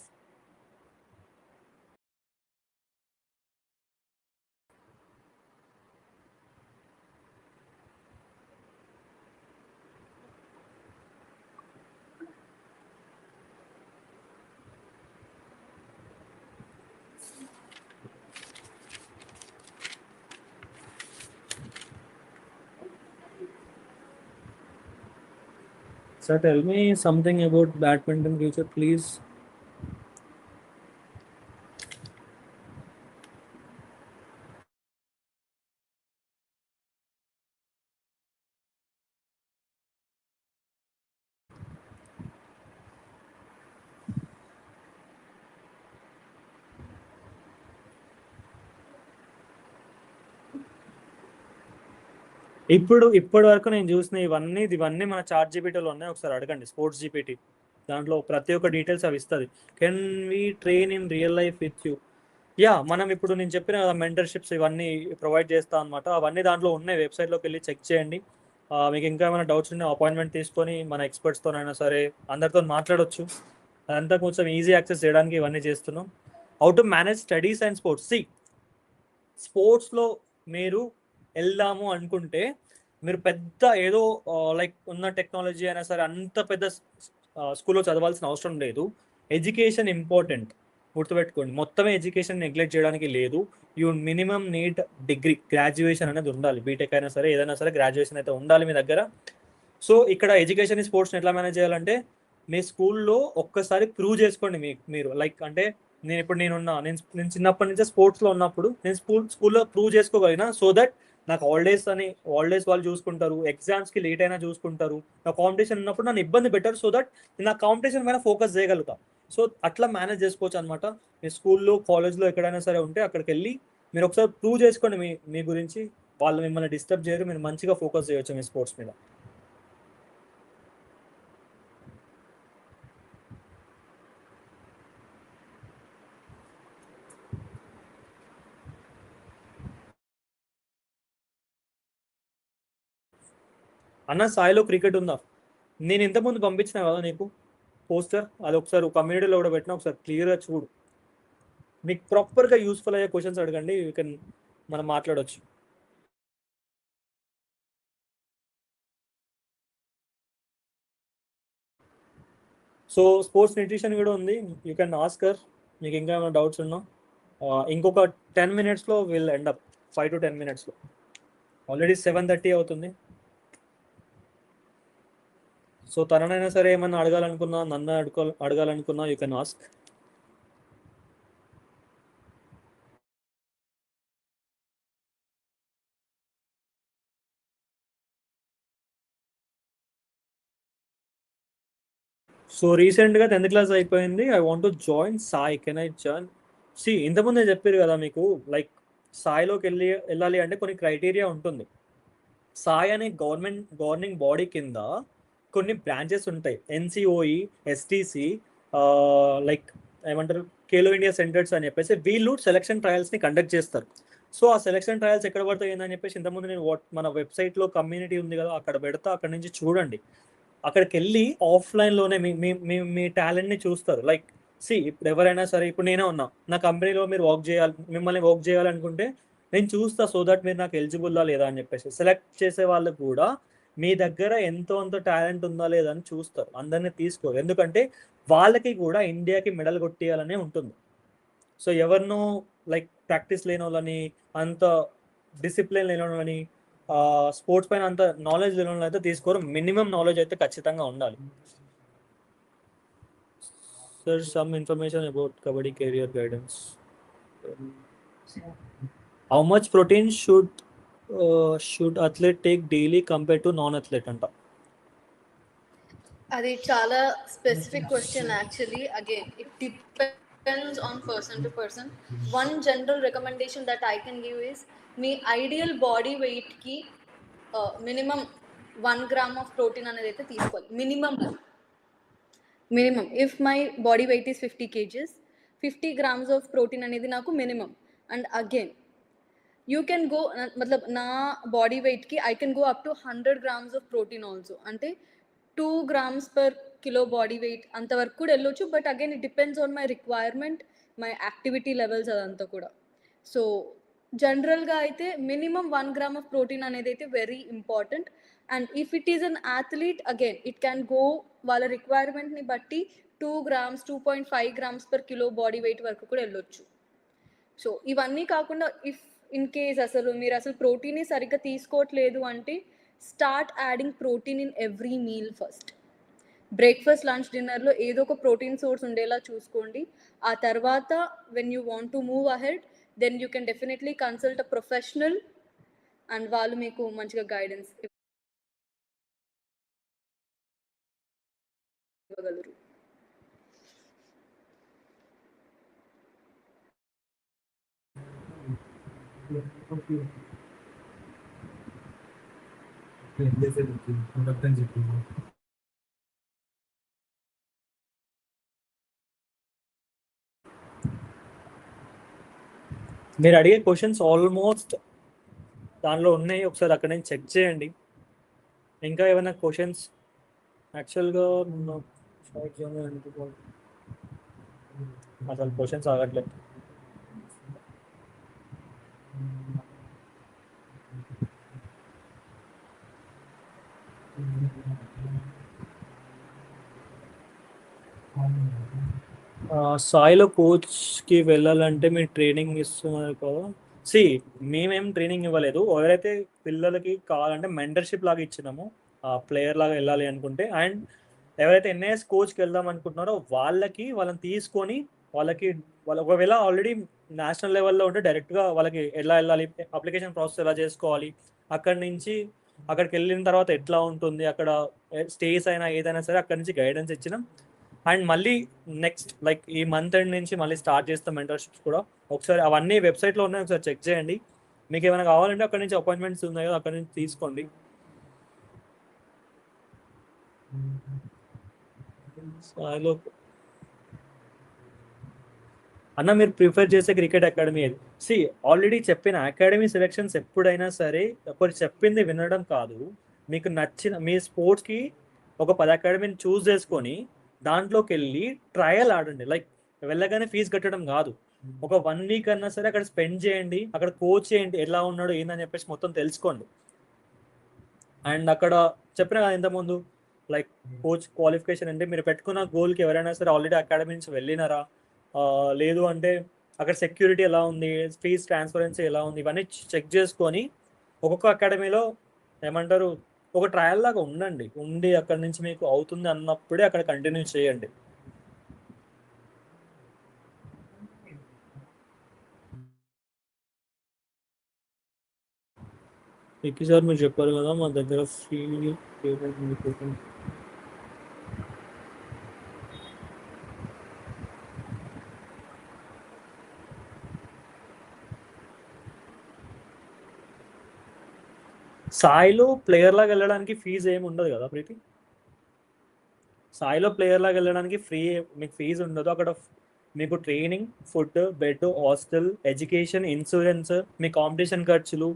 Sir, tell me something about badminton future, please. ఇప్పటి వరకు నేను చూసిన ఇవన్నీ మన చార్ట్ జీపీటీలో ఉన్నాయి. ఒకసారి అడగండి స్పోర్ట్స్ జీపీటీ, దాంట్లో ప్రతి ఒక్క డీటెయిల్స్ అవి ఇస్తుంది. Can we train in real life with you? Yeah, మనం ఇప్పుడు నేను చెప్పిన మెంటర్షిప్స్ ఇవన్నీ ప్రొవైడ్ చేస్తాం అనమాట. అవన్నీ దాంట్లో ఉన్నాయి, వెబ్సైట్లోకి వెళ్ళి చెక్ చేయండి. మీకు ఇంకా ఏమైనా డౌట్స్ ఉంటే అపాయింట్మెంట్ తీసుకొని మన ఎక్స్పర్ట్స్తోనైనా సరే అందరితో మాట్లాడొచ్చు. అదంతా కొంచెం ఈజీ యాక్సెస్ చేయడానికి ఇవన్నీ చేస్తున్నాం. How to manage studies and sports. స్పోర్ట్స్లో మీరు వెళ్దాము అనుకుంటే మీరు పెద్ద ఏదో లైక్ ఉన్న టెక్నాలజీ అయినా సరే అంత పెద్ద స్కూల్లో చదవాల్సిన అవసరం లేదు. ఎడ్యుకేషన్ ఇంపార్టెంట్, గుర్తుపెట్టుకోండి. మొత్తమే ఎడ్యుకేషన్ నెగ్లెక్ట్ చేయడానికి లేదు. You minimum need degree, graduation అనేది ఉండాలి. బీటెక్ అయినా సరే ఏదైనా సరే గ్రాడ్యుయేషన్ అయితే ఉండాలి మీ దగ్గర. సో ఇక్కడ ఎడ్యుకేషన్ స్పోర్ట్స్ని ఎట్లా మేనేజ్ చేయాలంటే మీ స్కూల్లో ఒక్కసారి ప్రూవ్ చేసుకోండి మీరు లైక్ అంటే నేను చిన్నప్పటి నుంచే స్పోర్ట్స్లో ఉన్నప్పుడు నేను స్కూల్లో ప్రూవ్ చేసుకోగలిగిన. సో దట్ నాకు హాలిడేస్ వాళ్ళు చూసుకుంటారు, ఎగ్జామ్స్కి లేట్ అయినా చూసుకుంటారు, నా కాంపిటీషన్ ఉన్నప్పుడు నన్ను ఇబ్బంది పెట్టారు. సో దట్ నేను నా కాంపిటీషన్ పైన ఫోకస్ చేయగలుగుతా. సో అట్లా మేనేజ్ చేసుకోవచ్చు అనమాట. మీ స్కూల్లో కాలేజ్లో ఎక్కడైనా సరే ఉంటే అక్కడికి వెళ్ళి మీరు ఒకసారి ప్రూవ్ చేసుకోండి మీ గురించి. వాళ్ళు మిమ్మల్ని డిస్టర్బ్ చేయరు, మీరు మంచిగా ఫోకస్ చేయొచ్చు మీ స్పోర్ట్స్ మీద. అన్న సాయిలో క్రికెట్ ఉందా? నేను ఇంతకుముందు పంపించిన కదా నీకు పోస్టర్, అది ఒకసారి కమ్యూనిటీలో కూడా పెట్టినా, ఒకసారి క్లియర్గా చూడు. మీకు ప్రాపర్గా యూస్ఫుల్ అయ్యే క్వశ్చన్స్ అడగండి, మనం మాట్లాడవచ్చు. సో స్పోర్ట్స్ న్యూట్రిషన్ కూడా ఉంది, యూ కెన్ ఆస్కర్. మీకు ఇంకా ఏమైనా డౌట్స్ ఉన్నా ఇంకొక 10 minutesలో విల్ ఎండ్ అప్, 5 to 10 minutesలో. ఆల్రెడీ 7:30 అవుతుంది. సో తననైనా సరే ఏమన్నా అడగాలనుకున్నా, నన్ను అడగాలనుకున్నా యూ కెన్ ఆస్క్. సో రీసెంట్గా 10th class అయిపోయింది. I want to join SAI, can I join? ఇంతకుముందే చెప్పారు కదా మీకు, లైక్ సాయిలోకి వెళ్ళాలి అంటే కొన్ని క్రైటీరియా ఉంటుంది. సాయి అనే గవర్నింగ్ బాడీ కింద కొన్ని బ్రాంచెస్ ఉంటాయి. ఎన్సిఓఈ, ఎస్టీసీ, లైక్ ఏమంటారు, ఖేలో ఇండియా సెంటర్స్ అని చెప్పేసి వీళ్ళు సెలక్షన్ ట్రయల్స్ని కండక్ట్ చేస్తారు. సో ఆ సెలక్షన్ ట్రయల్స్ ఎక్కడ పడతాయి అని చెప్పేసి ఇంతకుముందు నేను మన వెబ్సైట్లో కమ్యూనిటీ ఉంది కదా అక్కడ పెడతా, అక్కడ నుంచి చూడండి. అక్కడికి వెళ్ళి ఆఫ్లైన్లోనే మీ టాలెంట్ని చూస్తారు. లైక్ ఇప్పుడు ఎవరైనా సరే, ఇప్పుడు నేనే ఉన్నా, నా కంపెనీలో మీరు మిమ్మల్ని వర్క్ చేయాలనుకుంటే నేను చూస్తా. సో దట్ మీరు నాకు ఎలిజిబుల్లా లేదా అని చెప్పేసి సెలెక్ట్ చేసే వాళ్ళు కూడా మీ దగ్గర ఎంతో అంత టాలెంట్ ఉందా లేదా అని చూస్తారు. అందరినీ తీసుకోరు, ఎందుకంటే వాళ్ళకి కూడా ఇండియాకి మెడల్ కొట్టేయాలనే ఉంటుంది. సో ఎవరినో లైక్ ప్రాక్టీస్ లేని వాళ్ళని, అంత డిసిప్లిన్ లేని వాళ్ళని, స్పోర్ట్స్ పైన అంత నాలెడ్జ్ లేని వాళ్ళని అయితే తీసుకోరు. మినిమం నాలెడ్జ్ అయితే ఖచ్చితంగా ఉండాలి. Sir some information about kabaddi career guidance. How much protein should athlete take daily compare to non athlete అంట? అది చాలా specific question actually. Again it depends on person to person. One general recommendation that I can give is, మీ ideal body వెయిట్కి minimum 1 gram of protein అనేది అయితే తీసుకోవాలి. Minimum if my body weight is 50 kgs, 50 grams of protein అనేది నాకు minimum. And again you can go, మతలబ్ నా body వెయిట్కి I can go up to 100 grams of protein also. అంటే 2 grams per kilo body weight అంతవరకు కూడా వెళ్ళొచ్చు. But again it depends on my requirement, my activity levels, అదంతా కూడా. So జనరల్గా అయితే మినిమం 1 gram ఆఫ్ ప్రోటీన్ అనేది అయితే very important. And if it is an athlete, again it can go వాళ్ళ రిక్వైర్మెంట్ని బట్టి 2 grams, 2.5 grams per kilo body wait వరకు కూడా వెళ్ళొచ్చు. సో ఇవన్నీ కాకుండా ఇఫ్ ఇన్ కేస్ మీరు అసలు ప్రోటీన్ని సరిగ్గా తీసుకోవట్లేదు అంటే, start adding protein in every meal first. Breakfast, lunch, డిన్నర్లో ఏదో ఒక ప్రోటీన్ సోర్స్ ఉండేలా చూసుకోండి. ఆ తర్వాత when you want to move ahead, then you can definitely consult a professional, and వాళ్ళు మీకు మంచిగా గైడెన్స్ ఇవ్వగలరు. మీరు అడిగే క్వశ్చన్స్ ఆల్మోస్ట్ దానిలో ఉన్నాయి, ఒకసారి అక్కడ నుంచి చెక్ చేయండి. ఇంకా ఏమైనా క్వశ్చన్స్? యాక్చువల్గా అసలు క్వశ్చన్స్ ఆగట్లేదు. సాయిలో కోచ్కి వెళ్ళాలంటే మీరు ట్రైనింగ్ ఇస్తున్నారు కదా. మేమేం ట్రైనింగ్ ఇవ్వలేదు. ఎవరైతే పిల్లలకి కావాలంటే మెంటర్షిప్ లాగా ఇచ్చినాము, ప్లేయర్ లాగా వెళ్ళాలి అనుకుంటే. అండ్ ఎవరైతే ఎన్ఐఎస్ కోచ్కి వెళ్దాం అనుకుంటున్నారో వాళ్ళని తీసుకొని వాళ్ళకి ఒకవేళ ఆల్రెడీ నేషనల్ లెవెల్లో ఉంటే డైరెక్ట్గా వాళ్ళకి ఎలా వెళ్ళాలి, అప్లికేషన్ ప్రాసెస్ ఎలా చేసుకోవాలి, అక్కడి నుంచి అక్కడికి వెళ్ళిన తర్వాత ఎట్లా ఉంటుంది, అక్కడ స్టేస్ అయినా ఏదైనా సరే అక్కడి నుంచి గైడెన్స్ ఇచ్చినాం. అండ్ మళ్ళీ నెక్స్ట్ లైక్ ఈ మంత్ ఎండ్ నుంచి మళ్ళీ స్టార్ట్ చేస్తాం మెంటర్షిప్స్ కూడా. ఒకసారి అవన్నీ వెబ్సైట్లో ఉన్నాయి, ఒకసారి చెక్ చేయండి. మీకు ఏమైనా కావాలంటే అక్కడ నుంచి అపాయింట్మెంట్స్ ఉన్నాయి కదా, అక్కడ నుంచి తీసుకోండి. సాయిలో అన్న మీరు ప్రిఫర్ చేసే క్రికెట్ అకాడమీ ఏది? ఆల్రెడీ చెప్పిన అకాడమీ సెలెక్షన్స్ ఎప్పుడైనా సరే ఒకరు చెప్పింది వినడం కాదు. మీకు నచ్చిన మీ స్పోర్ట్స్కి ఒక 10 అకాడమీని చూస్ చేసుకొని దాంట్లోకి వెళ్ళి ట్రయల్ ఆడండి. లైక్ వెళ్ళగానే ఫీజు కట్టడం కాదు. ఒక 1 వీక్ అన్నా సరే అక్కడ స్పెండ్ చేయండి, అక్కడ కోచ్ చేయండి, ఎలా ఉన్నాడు ఏందని చెప్పేసి మొత్తం తెలుసుకోండి. అండ్ అక్కడ చెప్పిన కదా ఇంతకుముందు లైక్ కోచ్ క్వాలిఫికేషన్ అంటే మీరు పెట్టుకున్న గోల్కి ఎవరైనా సరే ఆల్రెడీ అకాడమీ నుంచి వెళ్ళినారా, లేదు అంటే అక్కడ సెక్యూరిటీ ఎలా ఉంది, ఫీజ్ ట్రాన్స్పరెన్సీ ఎలా ఉంది, ఇవన్నీ చెక్ చేసుకొని ఒక్కొక్క అకాడమీలో ఏమంటారు ఒక ట్రయల్ లాగా ఉండి అక్కడ నుంచి మీకు అవుతుంది అన్నప్పుడే అక్కడ కంటిన్యూ చేయండి. సార్ మీరు చెప్పారు కదా మా దగ్గర ఫ్రీ పేమెంట్. సాయిలో ప్లేయర్ లాగా వెళ్ళడానికి ఫీజు ఏమి ఉండదు కదా ప్రీతి? సాయిలో ప్లేయర్ లాగా వెళ్ళడానికి మీకు ఫీజు ఉండదు. అక్కడ మీకు training, food, bed, hostel, education, insurance, మీ కాంపిటీషన్ ఖర్చులు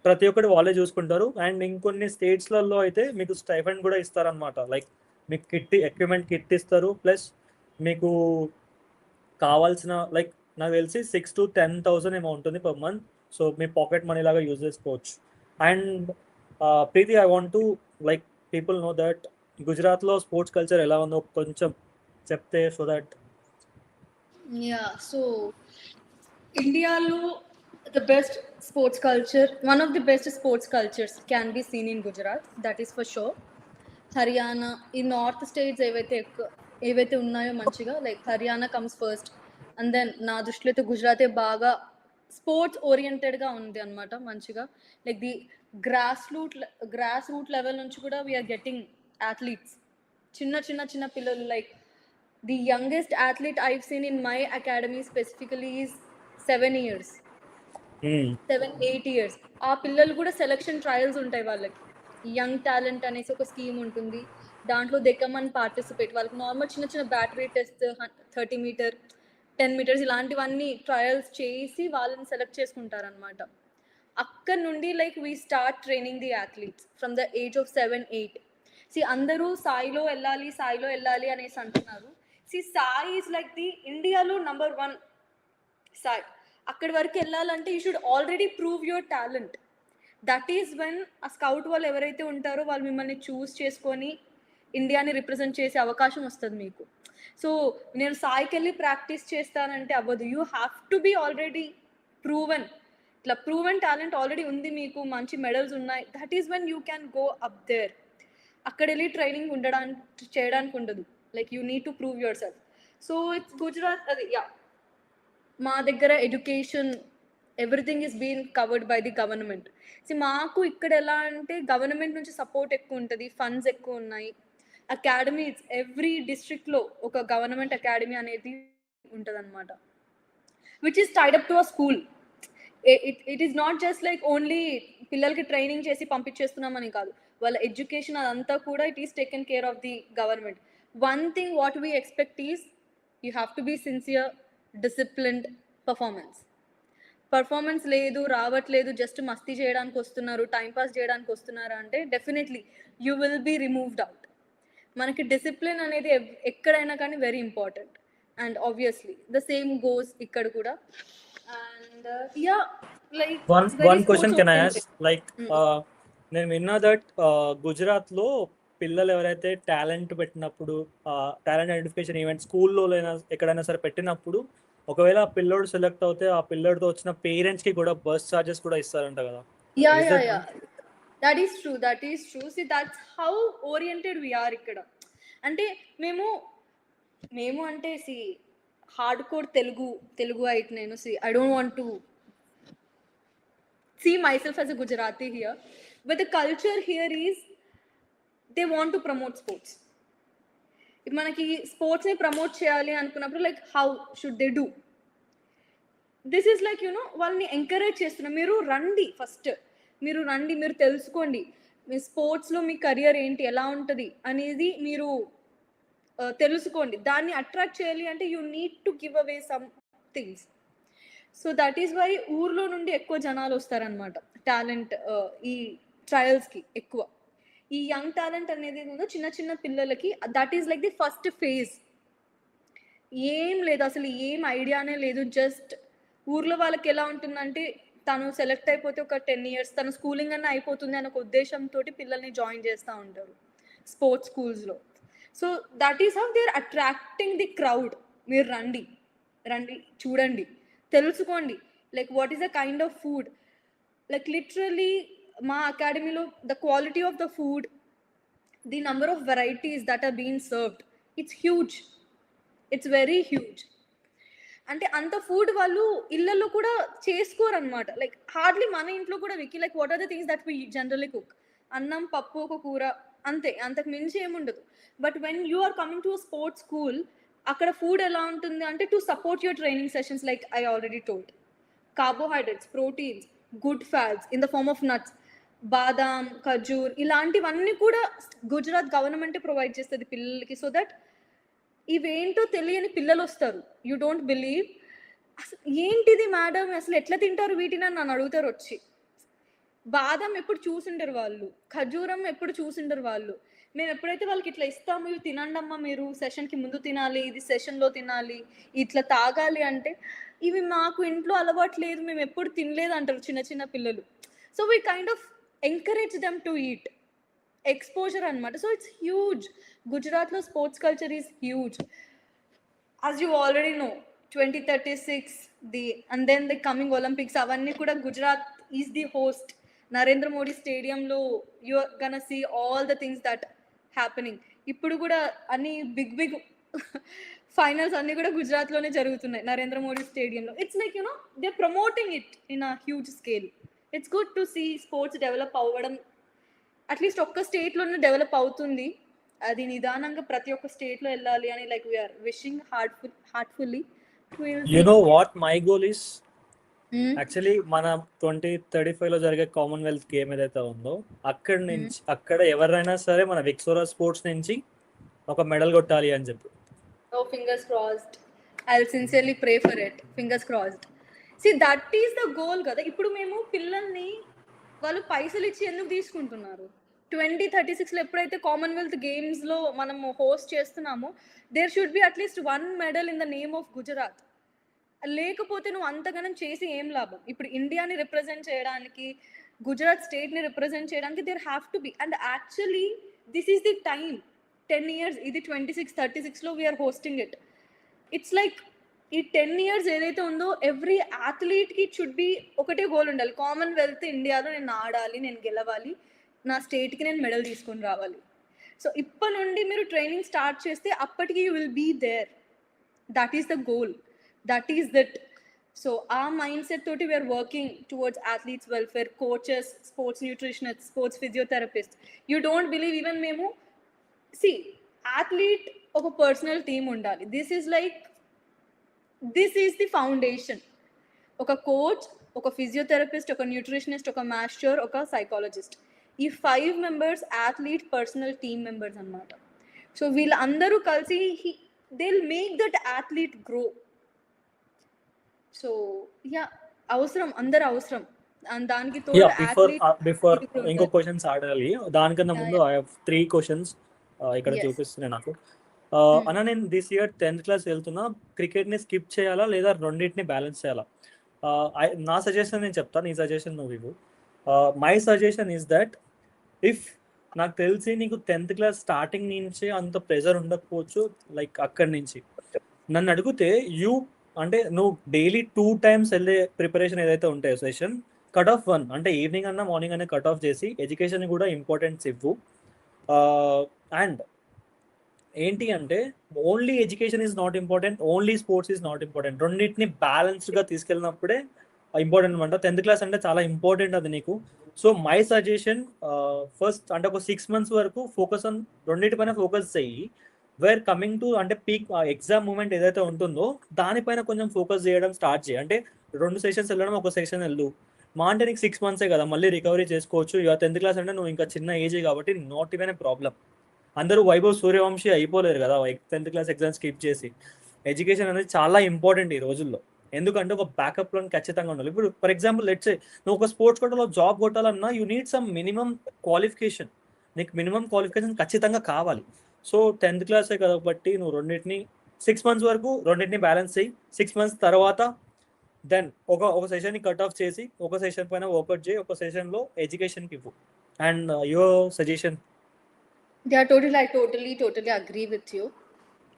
ప్రతి ఒక్కటి వాళ్ళే చూసుకుంటారు. అండ్ ఇంకొన్ని స్టేట్స్లలో అయితే మీకు స్టైఫండ్ కూడా ఇస్తారనమాట. లైక్ మీకు ఎక్విప్మెంట్ కిట్ ఇస్తారు, ప్లస్ మీకు కావాల్సిన లైక్ నాకు తెలిసి 6,000 to 10,000 ఏమో ఉంటుంది పర్ మంత్. సో మీ పాకెట్ మనీ లాగా యూజ్ చేసుకోవచ్చు. And Preethi, I want to like people know that గుజరాత్లో స్పోర్ట్స్ కల్చర్ ఎలా ఉందో కొంచెం చెప్తే, సో దట్. సో ఇండియాలో the best sports culture, one of the best sports cultures can be seen in Gujarat, that is for sure. Haryana, ఈ north states ఏవైతే ఉన్నాయో మంచిగా, like Haryana comes first. And then నా దృష్టిలో అయితే గుజరాతే బాగా స్పోర్ట్స్ ఓరియంటెడ్గా ఉంది అనమాట మంచిగా. Like the grass root level నుంచి కూడా వీఆర్ గెట్టింగ్ అథ్లీట్స్, చిన్న పిల్లలు. Like the youngest athlete I've seen in my academy specifically is 7 years, 7-8 years. ఆ పిల్లలు కూడా సెలక్షన్ ట్రయల్స్ ఉంటాయి వాళ్ళకి. యంగ్ టాలెంట్ అనేసి ఒక స్కీమ్ ఉంటుంది, దాంట్లో దే కమ్ అండ్ పార్టిసిపేట్. వాళ్ళకి నార్మల్ చిన్న బ్యాటరీ టెస్ట్, 30 meter, 10 meters ఇలాంటివన్నీ ట్రయల్స్ చేసి వాళ్ళని సెలెక్ట్ చేసుకుంటారనమాట. అక్కడ నుండి like we start training the athletes from the age of 7-8. అందరూ సాయిలో వెళ్ళాలి అనేసి అంటున్నారు. సాయి ఈజ్ లైక్ ది ఇండియాలో number 1 సాయి. అక్కడి వరకు వెళ్ళాలంటే you should already prove your talent. That is when ఆ స్కౌట్ వాళ్ళు ఎవరైతే ఉంటారో వాళ్ళు మిమ్మల్ని చూస్ చేసుకొని ఇండియాని రిప్రజెంట్ చేసే అవకాశం వస్తుంది మీకు. సో నేను సాయికి వెళ్ళి ప్రాక్టీస్ చేస్తానంటే అవ్వదు. You have to be already proven. ఇట్లా ప్రూవెన్ టాలెంట్ ఆల్రెడీ ఉంది మీకు, మంచి మెడల్స్ ఉన్నాయి. That is when you can go up there. అక్కడ వెళ్ళి ట్రైనింగ్ చేయడానికి ఉండదు. Like you need to prove yourself. So it's Gujarat. అది మా దగ్గర education everything is been covered by the government. మాకు ఇక్కడ ఎలా అంటే గవర్నమెంట్ నుంచి సపోర్ట్ ఎక్కువ ఉంటుంది, ఫండ్స్ ఎక్కువ ఉన్నాయి. అకాడమీస్ ఎవ్రీ డిస్ట్రిక్ట్లో ఒక గవర్నమెంట్ అకాడమీ అనేది ఉంటుంది అనమాట, which is tied up to a school. It is not just like only పిల్లలకి ట్రైనింగ్ చేసి పంపించేస్తున్నామని కాదు, వాళ్ళ ఎడ్యుకేషన్ అదంతా కూడా it is taken care of the government. One thing what we expect is you have to be sincere, disciplined performance. Performance లేదు, రావట్లేదు, just మస్తీ చేయడానికి వస్తున్నారు, టైం పాస్ చేయడానికి వస్తున్నారు అంటే definitely you will be removed out. మనకి డిసిప్లిన్ అనేది ఎక్కడైనా కానీ very important. And obviously the same goes ఇక్కడ కూడా. And yeah like one question can I ask, like నేను విన్నా దట్ గుజరాత్ లో పిల్లలు ఎవరైతే టాలెంట్ పెట్టినప్పుడు, టాలెంట్ ఐడెంటిఫికేషన్ ఈవెంట్ స్కూల్లో ఎక్కడైనా సరే పెట్టినప్పుడు, ఒకవేళ ఆ పిల్లోడు సెలెక్ట్ అవుతే ఆ పిల్లోడితో వచ్చిన పేరెంట్స్ కి కూడా బస్ చార్జెస్ కూడా ఇస్తారంట కదా? Yeah that is true. See that's how oriented we are ఇక్కడ. అంటే మేము అంటే సి హార్డ్ కోర్ తెలుగు అయితే నేను I don't want to see myself as a Gujarati here, but the culture here is they want to promote sports. If manaki sports ni promote cheyali anukunnappudu, like how should they do? This is like, వాళ్ళని encourage చేస్తున్నా, మీరు రండి, first మీరు రండి, మీరు తెలుసుకోండి మీ స్పోర్ట్స్లో మీ career ఏంటి, ఎలా ఉంటుంది అనేది మీరు తెలుసుకోండి. దాన్ని అట్రాక్ట్ చేయాలి అంటే you need to give away some things. So that is why ఊర్లో నుండి ఎక్కువ జనాలు వస్తారనమాట టాలెంట్ ఈ ట్రయల్స్కి ఎక్కువ. ఈ యంగ్ టాలెంట్ అనేది ఉందో చిన్న చిన్న పిల్లలకి, that is like the first phase. ఏం లేదు అసలు, ఏం ఐడియానే లేదు, జస్ట్ ఊర్లో వాళ్ళకి ఎలా ఉంటుందంటే తను సెలెక్ట్ అయిపోతే ఒక 10 years తన స్కూలింగ్ అన్న అయిపోతుంది అనే ఒక ఉద్దేశంతో పిల్లల్ని జాయిన్ చేస్తూ ఉంటారు స్పోర్ట్స్ స్కూల్స్లో. So that is how they are attracting the crowd. మీరు రండి చూడండి, తెలుసుకోండి, like what is the kind of food, like literally మా అకాడమీలో the quality of the food, the number of varieties that are being served, it's huge, it's very huge. అంటే అంత food వాళ్ళు ఇళ్ళల్లో కూడా చేసుకోరు అనమాట. లైక్ హార్డ్లీ మన ఇంట్లో కూడా వికి like what are the things that we generally cook, అన్నం పప్పు ఒక కూర అంతే, అంతకు మించి ఏముండదు. But when you are coming to sports school, అక్కడ ఫుడ్ ఎలా ఉంటుంది అంటే to support your training sessions, like I already told, carbohydrates, proteins, good fats in the form of nuts, బాదాం, ఖజూర్, ఇలాంటివన్నీ కూడా గుజరాత్ గవర్నమెంటే ప్రొవైడ్ చేస్తుంది పిల్లలకి. సో దట్ ఇవేంటో తెలియని పిల్లలు వస్తారు. యూ డోంట్ బిలీవ్, అసలు ఏంటిది మేడం, అసలు ఎట్లా తింటారు వీటిని అని నన్ను అడుగుతారు వచ్చి. బాదం ఎప్పుడు చూసిండరు వాళ్ళు, ఖజూరం ఎప్పుడు చూసిండరు వాళ్ళు. మేము ఎప్పుడైతే వాళ్ళకి ఇట్లా ఇస్తాము, ఇవి తినండి అమ్మా, మీరు సెషన్కి ముందు తినాలి, ఇది సెషన్లో తినాలి, ఇట్లా తాగాలి అంటే, ఇవి మాకు ఇంట్లో అలవాటు లేదు, మేము ఎప్పుడు తినలేదు అంటారు చిన్న చిన్న పిల్లలు. So we kind of encourage them to eat, exposure అనమాట. So it's huge. గుజరాత్లో sports culture is huge. As you already know 2036 and then the coming Olympics, అవన్నీ కూడా Gujarat is the host. Narendra Modi స్టేడియంలో you are gonna see all the things that happening. ఇప్పుడు కూడా అన్ని big finals అన్నీ కూడా గుజరాత్లోనే జరుగుతున్నాయి, నరేంద్ర మోడీ స్టేడియంలో. It's like they promoting it in a huge scale. It's good to see sports develop అవ్వడం. అట్లీస్ట్ ఒక్క స్టేట్లోనే డెవలప్ అవుతుంది, అది నిదానంగా ప్రతి ఒక్క స్టేట్లో వెళ్ళాలి అని like we are wishing heartfully. You know what my goal is actually మన 2035 లో జరిగే కామన్వెల్త్ గేమ్ ఏదైతే ఉందో అక్కడ ఎవరైనా సరే మన విక్సోరా స్పోర్ట్స్ నుంచి ఒక మెడల్ కొట్టాలి అని చెప్పి. Oh, fingers crossed. I'll sincerely pray for it. Fingers crossed. See, that is the goal కదా. ఇప్పుడు మేము పిల్లల్ని వాళ్ళు పైసలు ఇచ్చి ఎందుకు తీసుకుంటున్నారు? 2036లో ఎప్పుడైతే కామన్వెల్త్ గేమ్స్లో మనము హోస్ట్ చేస్తున్నామో, there should be at least 1 medal in the name of Gujarat. లేకపోతే నువ్వు అంతగానం చేసి ఏం లాభం? ఇప్పుడు ఇండియాని రిప్రజెంట్ చేయడానికి, గుజరాత్ స్టేట్ని రిప్రజెంట్ చేయడానికి there have to be. And actually this is the time. 10 years, ఇది 36లో we are hosting it. It's like ఈ 10 years ఏదైతే ఉందో ఎవ్రీ అథ్లీట్కి ఇట్ షుడ్ బి ఒకటే గోల్ ఉండాలి, కామన్వెల్త్ ఇండియాలో నేను ఆడాలి, నేను గెలవాలి, నా స్టేట్కి నేను మెడల్ తీసుకొని రావాలి. సో ఇప్పటి నుండి మీరు ట్రైనింగ్ స్టార్ట్ చేస్తే అప్పటికి you will be there. That is the goal, that is that. So ఆ మైండ్ సెట్ తోటి we are working towards athletes welfare, coaches, sports nutritionist, sports physiotherapist. You don't believe, even మేము athlete ఒక personal team ఉండాలి. This is the foundation. ఒక coach, ఒక physiotherapist, ఒక nutritionist, ఒక master, ఒక సైకాలజిస్ట్, ఈ 5 members athlete personal team members అన్నమాట. సో వీళ్ళందరూ కలిసి they will make that athlete grow. So yeah, అవసరం, అందరు అవసరం. అండ్ దానికి యా తోడు బిఫోర్ అథ్లీట్ ఇంకో ఉంటారు. క్వశ్చన్స్ అడగాలి. దానికన్నా ముందు ఐ హావ్ 3 క్వశ్చన్స్ ఇక్కడ ఎస్. చూపిస్తున్నాయి నాకు. అన్న నేను దిస్ ఇయర్ 10th క్లాస్ వెళ్తున్నా. క్రికెట్‌ని స్కిప్ చేయాలా లేదా రెండిటిని బ్యాలెన్స్ చేయాలా? నా సజెషన్ నేను చెప్తాను. నీ సజెషన్ నువ్వు ఇవ్వు. My suggestion is that if నాకు తెలిసి నీకు 10th క్లాస్ స్టార్టింగ్ నుంచే అంత ప్రెషర్ ఉండకపోవచ్చు లైక్ అక్కడి నుంచి. నన్ను అడిగితే అంటే నువ్వు డైలీ 2 టైమ్స్ వెళ్ళే ప్రిపరేషన్ ఏదైతే ఉంటాయో సెషన్ కట్ ఆఫ్ 1 అంటే ఈవినింగ్ అన్నా మార్నింగ్ అన్నా కట్ ఆఫ్ చేసి ఎడ్యుకేషన్ కూడా ఇంపార్టెన్స్ ఇవ్వు. అండ్ ఏంటి అంటే only education is not important, only sports is not important. రెండింటిని బ్యాలెన్స్డ్గా తీసుకెళ్ళినప్పుడే ఇంపార్టెంట్ అనమాట. 10th క్లాస్ అంటే చాలా ఇంపార్టెంట్ అది నీకు. సో మై సజెషన్ ఫస్ట్ అంటే ఒక 6 months వరకు ఫోకస్ ఆన్ రెండింటిపైన ఫోకస్ చెయ్యి. వేర్ కమింగ్ టు అంటే పీక్ ఎగ్జామ్ మూమెంట్ ఏదైతే ఉంటుందో దానిపైన కొంచెం ఫోకస్ చేయడం స్టార్ట్ చేయి. అంటే 2 సెషన్స్ వెళ్ళడం, ఒక సెషన్ వెళ్ళు. మా అంటే నీకు 6 months కదా, మళ్ళీ రికవరీ చేసుకోవచ్చు. ఇక 10th క్లాస్ అంటే నువ్వు ఇంకా చిన్న ఏజే కాబట్టి నాట్ ఈవెన్ ఏ ప్రాబ్లం. అందరూ వైభవ్ సూర్యవంశీ అయిపోలేరు కదా 10th క్లాస్ ఎగ్జామ్ స్కిప్ చేసి. ఎడ్యుకేషన్ అనేది చాలా ఇంపార్టెంట్ ఈ రోజుల్లో. ఎందుకంటే ఒక బ్యాకప్ ప్లాన్ ఖచ్చితంగా ఉండాలి. ఇప్పుడు ఫర్ ఎగ్జాంపుల్ లెట్స్ సే నువ్వు ఒక స్పోర్ట్స్ కోటాలో జాబ్ కొట్టాలన్నా you need some minimum qualification. నీకు మినిమం క్వాలిఫికేషన్ ఖచ్చితంగా కావాలి. సో 10th క్లాసే కాబట్టి నువ్వు రెండింటిని 6 months వరకు రెండింటిని బ్యాలెన్స్ చేయి. 6 months తర్వాత దెన్ ఒక సెషన్ని కట్ ఆఫ్ చేసి ఒక సెషన్ పైన వర్కౌట్ చేయి, ఒక సెషన్లో ఎడ్యుకేషన్కి ఇవ్వు. And your suggestion? I totally agree with you.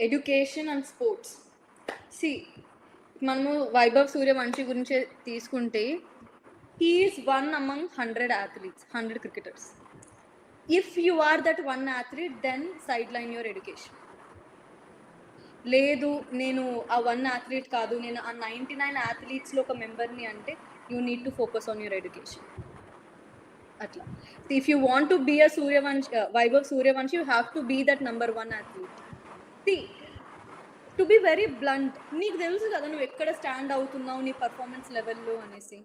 Education and sports. See, మనము వైభవ్ సూర్యవంశీ గురించి తీసుకుంటే he is one among 100 athletes, 100 cricketers. If you are that one athlete, then sideline your education. లేదు నేను ఆ 1 athlete కాదు, నేను ఆ 99 athletesలో ఒక మెంబర్ని అంటే you need to focus on your education. అట్లా if you want to be a Vaibhav Suryavanshi, you have to be that number 1 athlete. See, to be very blunt, నీకు తెలుసు కదా నువ్వు ఎక్కడ స్టాండ్ అవుతున్నావు నీ పర్ఫార్మెన్స్ లెవెల్లో అనేసి.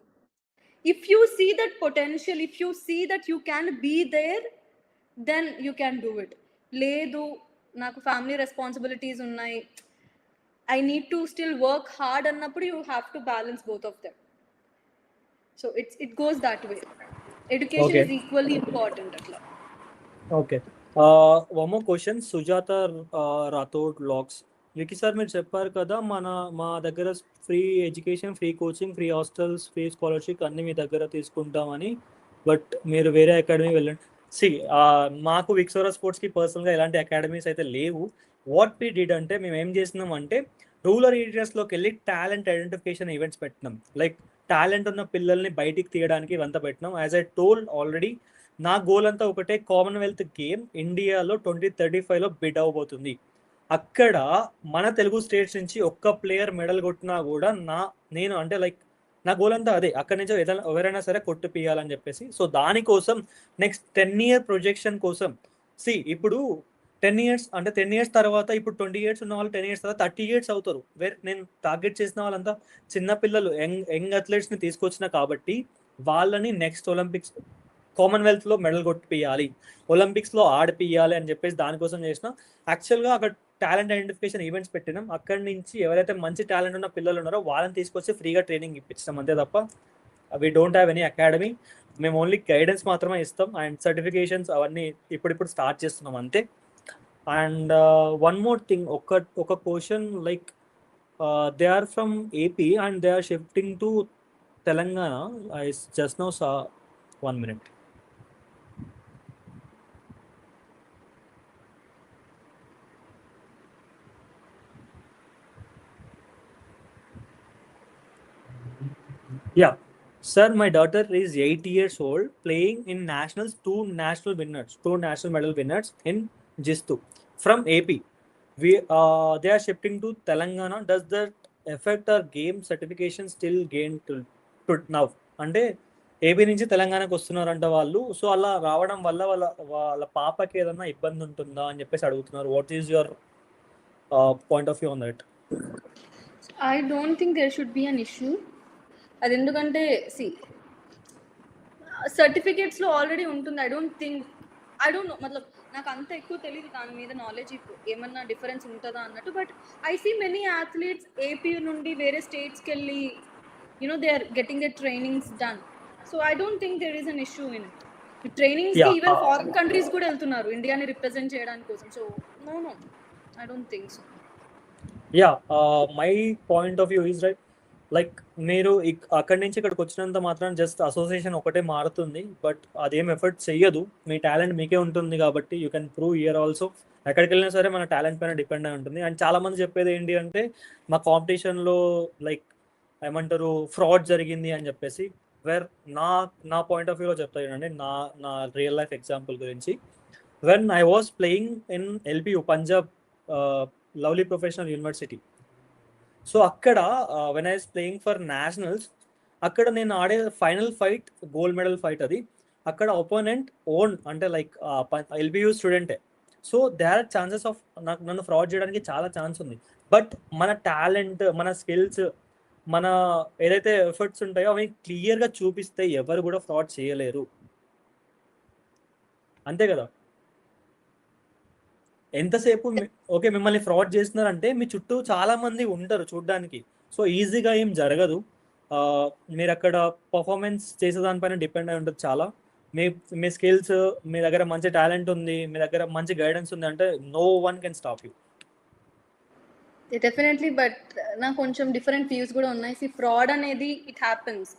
If you see that potential, if you see that you can be there, then you can do it. లేదు నాకు ఫ్యామిలీ రెస్పాన్సిబిలిటీస్ ఉన్నాయి, I need to still work hard అన్నప్పుడు you have to balance both of them. So it goes that way. Education Okay. Is equally important అట్లా. Okay. One more question. Sujatha Rathod vlogs. Vicky sir మీరు చెప్పారు కదా మా దగ్గర free education, free coaching, free hostels, free scholarship అన్నీ మీ దగ్గర తీసుకుంటామని, but మీరు వేరే అకాడమీ వెళ్ళండి. మాకు విక్టోరియా స్పోర్ట్స్కి పర్సనల్గా ఎలాంటి అకాడమీస్ అయితే లేవు. వాట్ వి డిడ్ అంటే మేము ఏం చేసినాం అంటే రూరల్ ఏరియాస్లోకి వెళ్ళి టాలెంట్ ఐడెంటిఫికేషన్ ఈవెంట్స్ పెట్టినాం. లైక్ టాలెంట్ ఉన్న పిల్లల్ని బయటికి తీయడానికి ఇవంతా పెట్టినాం. యాజ్ ఐ టోల్డ్ ఆల్రెడీ, నా గోల్ అంతా ఒకటే, కామన్వెల్త్ గేమ్ ఇండియాలో 2035లో బిడ్ అవ్వబోతుంది. అక్కడ మన తెలుగు స్టేట్స్ నుంచి ఒక్క ప్లేయర్ మెడల్ కొట్టినా కూడా నేను అంటే లైక్ నా గోల్ అంతా అదే, అక్కడి నుంచి ఎవరైనా సరే కొట్టిపియాలని చెప్పేసి. సో దానికోసం నెక్స్ట్ 10-year ప్రొజెక్షన్ కోసం ఇప్పుడు 10 years అంటే 10 years తర్వాత ఇప్పుడు 20 years ఉన్న వాళ్ళు 10 years తర్వాత 30 years అవుతారు. నేను టార్గెట్ చేసిన వాళ్ళంతా చిన్నపిల్లలు, యంగ్ అథ్లెట్స్ని తీసుకొచ్చిన కాబట్టి వాళ్ళని నెక్స్ట్ ఒలింపిక్స్, కామన్వెల్త్లో మెడల్ కొట్టిపియాలి, ఒలింపిక్స్లో ఆడిపియాలి అని చెప్పేసి దానికోసం చేసిన. యాక్చువల్గా అక్కడ టాలెంట్ ఐడెంటిఫికేషన్ ఈవెంట్స్ పెట్టినాం. అక్కడి నుంచి ఎవరైతే మంచి టాలెంట్ ఉన్న పిల్లలు ఉన్నారో వాళ్ళని తీసుకొచ్చి ఫ్రీగా ట్రైనింగ్ ఇప్పించాం, అంతే తప్ప we don't have any academy. మేము ఓన్లీ గైడెన్స్ మాత్రమే ఇస్తాం అండ్ సర్టిఫికేషన్స్ అవన్నీ ఇప్పుడు స్టార్ట్ చేస్తున్నాం అంతే. అండ్ వన్ మోర్ థింగ్, ఒక question like they are from AP and they are shifting to Telangana. I just no 1 minute. Yeah, sir, my daughter is 8 years old, playing in nationals, two national medal winners in Jistu from AP. They are shifting to Telangana. Does that affect our game certification still gained to now? అంటే AP నుంచి తెలంగాణకు వస్తున్నారంట వాళ్ళు. So అలా రావడం వల్ల వాళ్ళ పాపకి ఏదన్నా ఇబ్బంది ఉంటుందా అని చెప్పేసి అడుగుతున్నారు. What is your point of view on that? I don't think there should be an issue. అది ఎందుకంటే సర్టిఫికేట్స్లో ఆల్రెడీ ఉంటుంది. ఐ డోంట్ నో, మతలబ్ నాకు అంత ఎక్కువ తెలియదు దాని మీద నాలెడ్జ్, ఏమన్నా డిఫరెన్స్ ఉంటుందా అన్నట్టు. But I see many athletes AP నుండి వేరే స్టేట్స్కి వెళ్ళి they are getting their trainings done. So I don't think there is an issue in it. Trainings ki Yeah. even foreign countries కూడా వెళ్తున్నారు ఇండియాని రిప్రజెంట్ చేయడానికి కోసం. So no, I don't think so. Yeah, my point of view is right. Like మీరు అక్కడి నుంచి ఇక్కడికి వచ్చినంత మాత్రం జస్ట్ అసోసియేషన్ ఒకటే మారుతుంది, బట్ అదేం ఎఫర్ట్ చెయ్యదు. మీ టాలెంట్ మీకే ఉంటుంది కాబట్టి you can prove year also. ఎక్కడికి వెళ్ళినా సరే మన టాలెంట్ పైన డిపెండ్ అయి ఉంటుంది. అండ్ చాలా మంది చెప్పేది ఏంటి అంటే మా కాంపిటీషన్లో లైక్ ఏమంటారు ఫ్రాడ్ జరిగింది అని చెప్పేసి. వేర్ నా పాయింట్ ఆఫ్ వ్యూలో చెప్తా చూడండి, నా రియల్ లైఫ్ ఎగ్జాంపుల్ గురించి. When I was playing in LPU Punjab Lovely Professional University. So అక్కడ when I was playing for nationals, అక్కడ నేను ఆడే final fight gold medal fight అది. అక్కడ ఒపోనెంట్ ఓన్ అంటే లైక్ ఎల్బియూ స్టూడెంటే. So they are chances of నన్ను ఫ్రాడ్ చేయడానికి చాలా ఛాన్స్ ఉంది. బట్ మన టాలెంట్, మన స్కిల్స్, మన ఏదైతే ఎఫర్ట్స్ ఉంటాయో అవి క్లియర్గా చూపిస్తే ఎవరు కూడా ఫ్రాడ్ చేయలేరు. అంతే కదా. ఎంతసేపు ఓకే మిమ్మల్ని ఫ్రాడ్ చేస్తున్నారంటే మీ చుట్టూ చాలా మంది ఉంటారు చూడడానికి. సో ఈజీగా ఏం జరగదు. మీరు అక్కడ పర్ఫార్మెన్స్ చేసేదానిపైన డిపెండ్ అయి ఉంటుంది చాలా. మీ స్కిల్స్, మీ దగ్గర మంచి టాలెంట్ ఉంది, మీ దగ్గర మంచి గైడెన్స్ ఉంది అంటే no one can stop you. Definitely. But నాకు కొంచెం డిఫరెంట్ వ్యూస్ కూడా ఉన్నాయి. ఫ్రాడ్ అనేది ఇట్ హ్యాపెన్స్,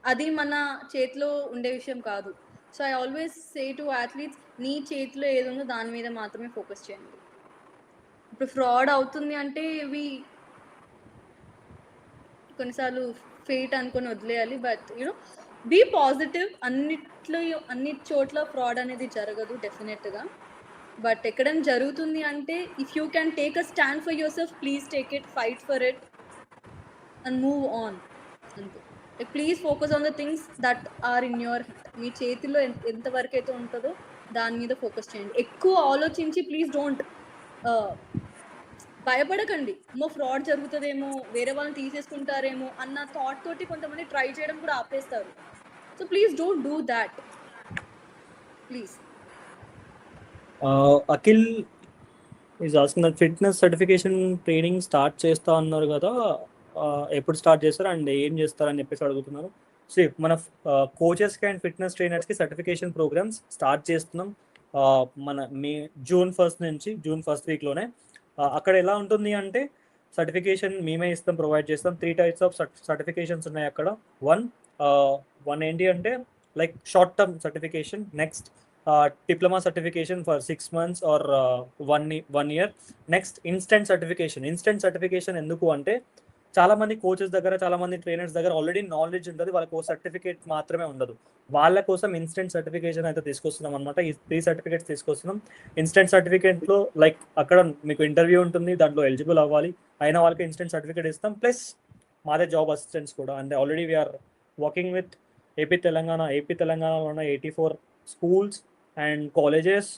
అది మన చేతిలో ఉండే విషయం కాదు. So I always say to athletes, నీ చేతిలో ఏది ఉందో దాని మీద మాత్రమే ఫోకస్ చేయండి. ఇప్పుడు ఫ్రాడ్ అవుతుంది అంటే ఇవి కొన్నిసార్లు ఫేట్ అనుకొని వదిలేయాలి. But be positive. అన్ని చోట్ల ఫ్రాడ్ అనేది జరగదు డెఫినెట్గా. బట్ ఎక్కడైనా జరుగుతుంది అంటే if you can take a stand for yourself, please take it, fight for it and move on. అంతే. Please focus on the things that are in your hand. మీ చేతిలో ఎంతవరకు అయితే ఉంటుందో దాని మీద ఫోకస్ చేయండి. ఎక్కువ ఆలోచించి ప్లీజ్ డోంట్ భయపడకండి. ఫ్రాడ్ జరుగుతుందేమో, వేరే వాళ్ళని తీసేసుకుంటారేమో అన్న థాట్ తోటి కొంతమంది ట్రై చేయడం కూడా ఆపేస్తారు. So please don't do that, please. Akhil is asking that fitness certification training start చేస్తా అన్నారు కదా, ఎప్పుడు స్టార్ట్ చేస్తారు అండ్ ఏం చేస్తారని చెప్పేసి అడుగుతున్నారు. సో మన కోచెస్కి అండ్ ఫిట్నెస్ ట్రైనర్స్కి సర్టిఫికేషన్ ప్రోగ్రామ్స్ స్టార్ట్ చేస్తున్నాం మన జూన్ 1 నుంచి, జూన్ 1 వీక్లోనే. అక్కడ ఎలా ఉంటుంది అంటే సర్టిఫికేషన్ మేమే ఇస్తాం, ప్రొవైడ్ చేస్తాం. 3 types ఆఫ్ సర్టిఫికేషన్స్ ఉన్నాయి అక్కడ. వన్ ఏంటి అంటే like short term certification, next diploma certification for 6 months or 1 year, next instant certification. Instant certification ఎందుకు అంటే చాలా మంది కోచెస్ దగ్గర, చాలా మంది ట్రైనర్స్ దగ్గర ఆల్రెడీ నాలెడ్జ్ ఉంటుంది, వాళ్ళకు సర్టిఫికేట్ మాత్రమే ఉండదు. వాళ్ళ కోసం ఇన్స్టెంట్ సర్టిఫికేషన్ అయితే తీసుకొస్తున్నాం అనమాట. ఈ 3 certificates తీసుకొస్తున్నాం. ఇన్స్టెంట్ సర్టిఫికేట్లో లైక్ అక్కడ మీకు ఇంటర్వ్యూ ఉంటుంది, దాంట్లో ఎలిజిబుల్ అవ్వాలి, అయిన వాళ్ళకి ఇన్స్టెంట్ సర్టిఫికేట్ ఇస్తాం. ప్లస్ మాదే జాబ్ అసిస్టెంట్స్ కూడా. And already we are working with AP తెలంగాణలో ఉన్న 84 schools and colleges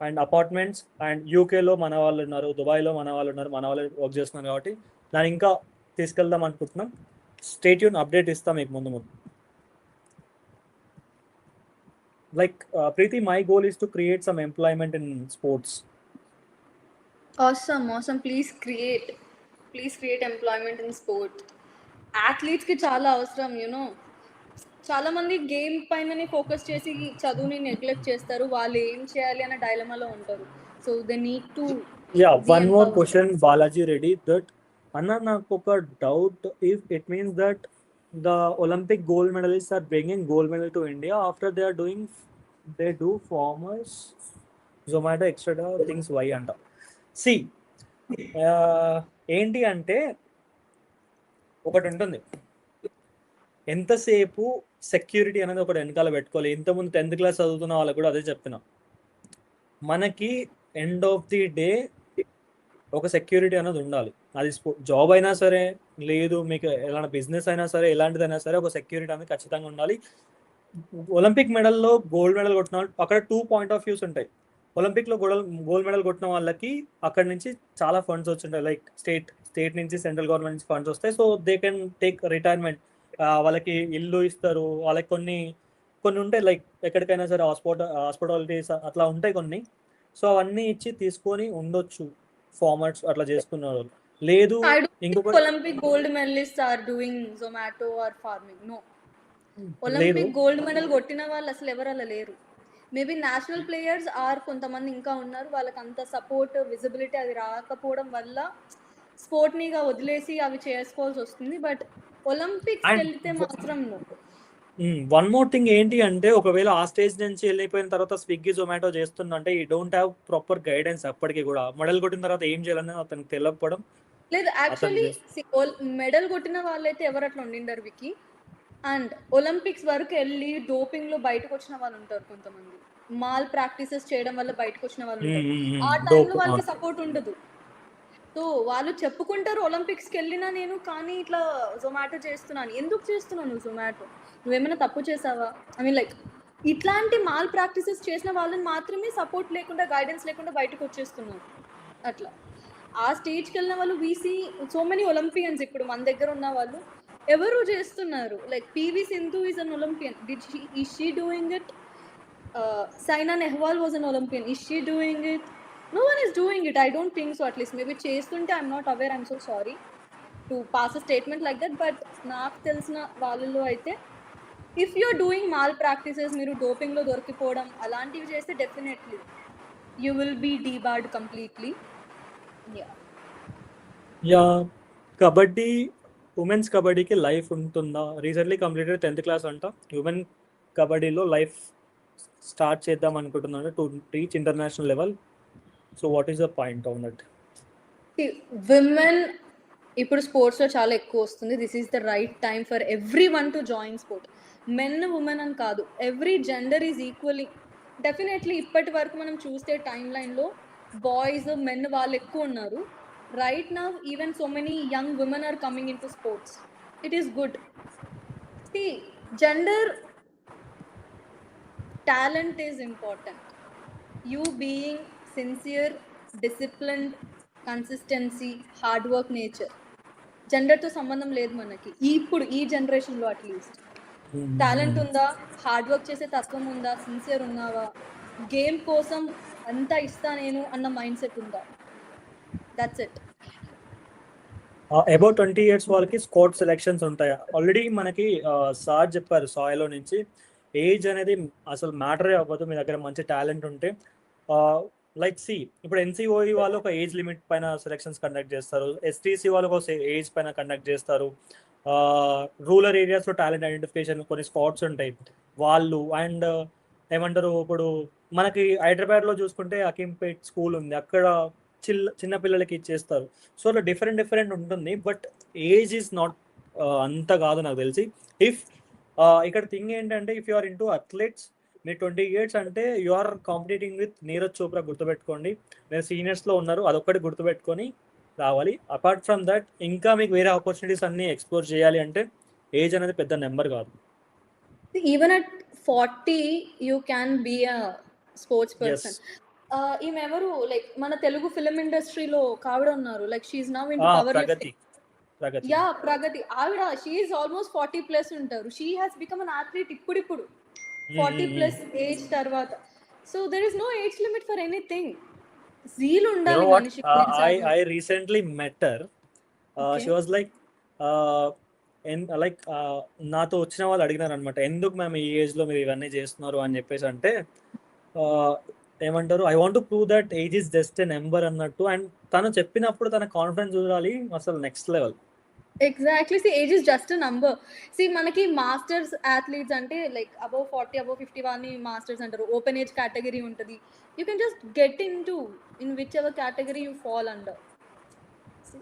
and apartments. And యూకేలో మన వాళ్ళు ఉన్నారు, దుబాయ్లో మన వాళ్ళు ఉన్నారు, మన వాళ్ళు వర్క్ చేస్తున్నారు. కాబట్టి దాన్ని ఇంకా తీసుకెళ్దాం అనుకుంటున్నాం. స్టే ట్యూన్, అప్డేట్ ఇస్తాం మీకు ముందు. Like Preeti, my goal is to create some employment in sports. Awesome. Please create employment in sport. Athletes ki chala avasram, చాలా మంది గేమ్ పైననే ఫోకస్ చేసి చదువుని నెగ్లెక్ట్ చేస్తారు. వాళ్ళు ఏం చేయాలి అన్న డైలమాలో ఉంటారు. So they need to. One more question, Balaji Reddy, that Anna, నాకు ఒక doubt. If it means that the Olympic gold medalists are bringing gold medal to India after they do formers, Zomato, etc. things. Why anta? See, ఏంటి అంటే ఒకటి ఉంటుంది, ఎంతసేపు security అనేది ఒకటి వెనకాల పెట్టుకోవాలి. ఇంతకుముందు 10th class చదువుతున్న వాళ్ళకి కూడా అదే చెప్తున్నా. మనకి ఎండ్ ఆఫ్ ది డే ఒక సెక్యూరిటీ అనేది ఉండాలి. అది జాబ్ అయినా సరే, లేదు మీకు ఎలాంటి బిజినెస్ అయినా సరే, ఎలాంటిదైనా సరే ఒక సెక్యూరిటీ అనేది ఖచ్చితంగా ఉండాలి. ఒలింపిక్ మెడల్లో గోల్డ్ మెడల్ కొట్టిన వాళ్ళు అక్కడ 2 point of views ఉంటాయి. ఒలింపిక్లో గోల్డ్ మెడల్ కొట్టిన వాళ్ళకి అక్కడ నుంచి చాలా ఫండ్స్ వచ్చింటాయి. లైక్ స్టేట్ నుంచి, సెంట్రల్ గవర్నమెంట్ నుంచి ఫండ్స్ వస్తాయి. So they can take retirement. వాళ్ళకి ఇల్లు ఇస్తారు, వాళ్ళకి కొన్ని ఉంటాయి. లైక్ ఎక్కడికైనా సరే హాస్పిటాలిటీస్ అట్లా ఉంటాయి కొన్ని. సో అవన్నీ ఇచ్చి తీసుకొని ఉండొచ్చు ఫార్మాట్స్ అట్లా చేసుకున్నారు. లేదు I don't think ఇంకొక Olympic gold medalists are doing Zomato or farming. No. లేదు ఒలింపిక్ గోల్డ్ మెడల్ కొట్టిన వాళ్ళు అసలు ఎవరు అలా లేరు. మేబీ నేషనల్ ప్లేయర్స్ ఆర్ కొంతమంది ఇంకా ఉన్నారు, వాళ్ళకి అంత సపోర్ట్ విజిబిలిటీ అది రాకపోవడం వల్ల స్పోర్ట్నిగా వదిలేసి అవి చేసుకోవాల్సి వస్తుంది. బట్ ఒలింపిక్స్కి అండ్ వెళ్తే మాత్రం no. వన్ మోర్ థింగ్ ఏంటి అంటే, ఒకవేళ ఆ స్టేజ్ నుంచి వెళ్ళిపోయిన తర్వాత స్విగ్గీ జొమాటో చేస్తుందంటే ఈ డోంట్ హ్యావ్ ప్రాపర్ గైడెన్స్. అప్పటికి కూడా మెడల్ కొట్టిన తర్వాత ఏం చేయాలని అతనికి తెలియకపోవడం. లేదు అతను యాక్చువల్లీ మెడల్ కొట్టిన వాళ్ళైతే ఎవరు అట్లా ఉండిండరు వికి. అండ్ ఒలింపిక్స్ వరకు వెళ్ళి డోపింగ్లో బయటకు వచ్చిన వాళ్ళు ఉంటారు కొంతమంది, మాల్ ప్రాక్టీసెస్ చేయడం వల్ల బయటకు వచ్చిన వాళ్ళు ఉంటారు. ఆ టైంలో వాళ్ళకి సపోర్ట్ ఉండదు. సో వాళ్ళు చెప్పుకుంటారు ఒలింపిక్స్కి వెళ్ళినా నేను, కానీ ఇట్లా జొమాటో చేస్తున్నాను. ఎందుకు చేస్తున్నావు నువ్వు జొమాటో? నువ్వేమైనా తప్పు చేసావా? ఐ మీన్ లైక్ ఇట్లాంటి మాల్ ప్రాక్టీసెస్ చేసిన వాళ్ళని మాత్రమే సపోర్ట్ లేకుండా గైడెన్స్ లేకుండా బయటకు వచ్చేస్తున్నారు. అట్లా ఆ స్టేజ్కి వెళ్ళిన వాళ్ళు వీసీ సో మెనీ ఒలింపియన్స్ ఇప్పుడు మన దగ్గర ఉన్న వాళ్ళు ఎవరు చేస్తున్నారు. Like PV Sindhu is an Olympian. Is she doing it? Saina Nehwal was an Olympian. Is she doing it? No one is doing it. I don't think so. At least maybe చేస్తుంటే I'm not aware. I'm so sorry to pass a statement like that. But నాకు తెలిసిన వాళ్ళలో అయితే if you're doing malpractices, మీరు డోపింగ్లో దొరికిపోవడం అలాంటివి చేస్తే definitely you will be debarred completely. Yeah kabaddi, women's కబడ్డీకి లైఫ్ ఉంటుందా? రీసెంట్లీ కంప్లీటెడ్ 10th క్లాస్ అంట. ఉమెన్ కబడ్డీలో లైఫ్ స్టార్ట్ చేద్దాం అనుకుంటున్నాను to reach international level. So what is the point on that? Women ఇప్పుడు స్పోర్ట్స్లో చాలా ఎక్కువ వస్తుంది. This is the right time for everyone to join sport. Men women అని కాదు, every gender is equally. Definitely ఇప్పటి వరకు మనం చూస్తే టైమ్ లైన్లో బాయ్స్ మెన్ వాళ్ళు ఎక్కువ ఉన్నారు. Right now even so many young women are coming in to sports. It is good. See gender talent is important. You being sincere, disciplined, consistency, hard work nature. జెండర్తో సంబంధం లేదు మనకి ఇప్పుడు ఈ జనరేషన్లో. అట్లీస్ట్ టాలెంట్ ఉందా, హార్డ్ వర్క్ చేసే తత్వం ఉందా, సిన్సియర్ ఉన్నావా, గేమ్ కోసం అంతా ఇస్తా నేను అన్న మైండ్ సెట్ ఉందా, దట్స్ ఇట్. అబౌట్ 20 years వాళ్ళకి స్కోర్ సెలెక్షన్స్ ఉంటాయా? ఆల్రెడీ మనకి సార్ చెప్పారు సాయిలో నుంచి, ఏజ్ అనేది అసలు మ్యాటరే అవ్వదు మీ దగ్గర మంచి టాలెంట్ ఉంటే. లైక్ సి ఇప్పుడు ఎన్సిఓఈ వాళ్ళు ఒక ఏజ్ లిమిట్ పైన సెలెక్షన్స్ కండక్ట్ చేస్తారు, ఎస్టీసీ వాళ్ళు ఒక ఏజ్ పైన కండక్ట్ చేస్తారు, రూరల్ ఏరియాస్లో టాలెంట్ ఐడెంటిఫికేషన్ కొన్ని స్పాట్స్ ఉంటాయి వాళ్ళు. అండ్ ఏమంటారు, ఇప్పుడు మనకి హైదరాబాద్లో చూసుకుంటే అకింపేట్ స్కూల్ ఉంది, అక్కడ చిన్న పిల్లలకి ఇచ్చేస్తారు. సో అలా డిఫరెంట్ ఉంటుంది. బట్ ఏజ్ ఈజ్ నాట్ అంత కాదు నాకు తెలిసి. ఇఫ్ ఇక్కడ థింగ్ ఏంటంటే, if you are into athletes, మీరు 20 years అంటే you are competing with Neeraj Chopra. గుర్తుపెట్టుకోండి, మీరు సీనియర్స్లో ఉన్నారు, అదొక్కటి గుర్తుపెట్టుకొని రావాలి. అపార్ట్ ఫ్రమ్ దట్ ఇంకా మీకు వేరే ఆపర్చునిటీస్ అన్ని ఎక్స్ప్లోర్ చేయాలి అంటే ఏజ్ అనేది పెద్ద నెంబర్ కాదు. Even at 40 you can be a sports person. ఈమెవరు లైక్ మన తెలుగు ఫిలిం ఇండస్ట్రీలో కావిడ ఉన్నారు, like she now in power lifting. Yeah Pragathi. ఆవిడ షీ ఈజ్ ఆల్మోస్ట్ 40+ ఉంటారు. She has become an athlete ఇప్పుడు 40+ ఏజ్ తర్వాత. So there is no age limit for anything. Zeal ఉండాలి మనిషికి. I recently met her. She was like నాతో వచ్చిన వాళ్ళు అడిగినారు అనమాట, ఎందుకు మేము ఈ ఏజ్ లో మీరు ఇవన్నీ చేస్తున్నారు అని చెప్పేసి. అంటే ఏమంటారు, I want to prove that age is just a number అన్నట్టు. అండ్ తను చెప్పినప్పుడు తన కాన్ఫిడెన్స్ చూడాలి అసలు next level. Exactly. See age is just number. See మనకి మాస్టర్స్ అథ్లీట్స్ అంటే లైక్ అబౌవ్ 40 అబౌవ్ 50 వాళ్ళని మాస్టర్స్ అంటారు. ఓపెన్ ఏజ్ కేటగిరీ ఉంటుంది. You can just get in whichever category you fall under.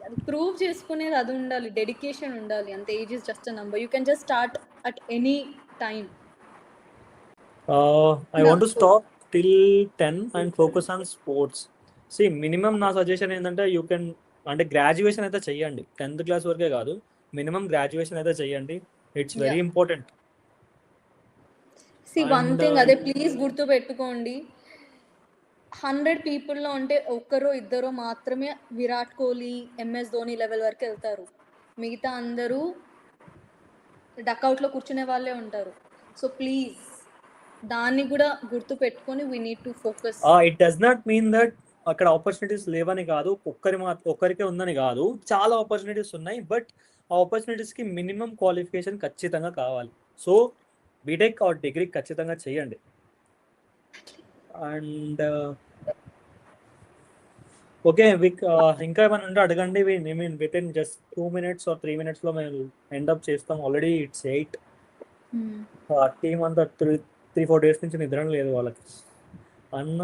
అది ప్రూవ్ చేసుకునేది అది ఉండాలి, డెడికేషన్ ఉండాలి అంతే. Age is just a number. You can just start at any time. I want to stop till 10 and focus on sports. See minimum నా suggestion ఏంటంటే, you can అంటే graduation అయితే చెయ్యండి, 10th క్లాస్ వరకే కాదు, మినిమం గ్రాడ్యుయేషన్ అయితే చెయ్యండి. It's very important. See one thing అదే ప్లీజ్ గుర్తు పెట్టుకోండి, 100 పీపుల్లో ఉంటే ఒక్కరో ఇద్దరో మాత్రమే విరాట్ కోహ్లీ, ఎంఎస్ ధోని లెవెల్ వరకు వెళ్తారు. మిగతా అందరూ డక్అవుట్లో కూర్చునే వాళ్ళే ఉంటారు. సో ప్లీజ్ దాన్ని కూడా గుర్తు పెట్టుకొని we need to focus. It does not mean that అక్కడ ఆపర్చునిటీస్ లేవని కాదు, ఒక్కరికే ఉందని కాదు, చాలా ఆపర్చునిటీస్ ఉన్నాయి. బట్ ఆ ఆపర్చునిటీస్కి మినిమం క్వాలిఫికేషన్ ఖచ్చితంగా కావాలి. సో బీటెక్ ఆర్ డిగ్రీ ఖచ్చితంగా చేయండి. అండ్ ఓకే విక్, ఇంకా ఏమైనా ఉంటే అడగండి. Mean with in just 2 minutes or 3 minutes లో మేము ఎండప్ చేస్తాం. Already it's 8. టీమ్ అంతా 3-4 days నుంచి నిద్ర లేదు వాళ్ళకి. అన్న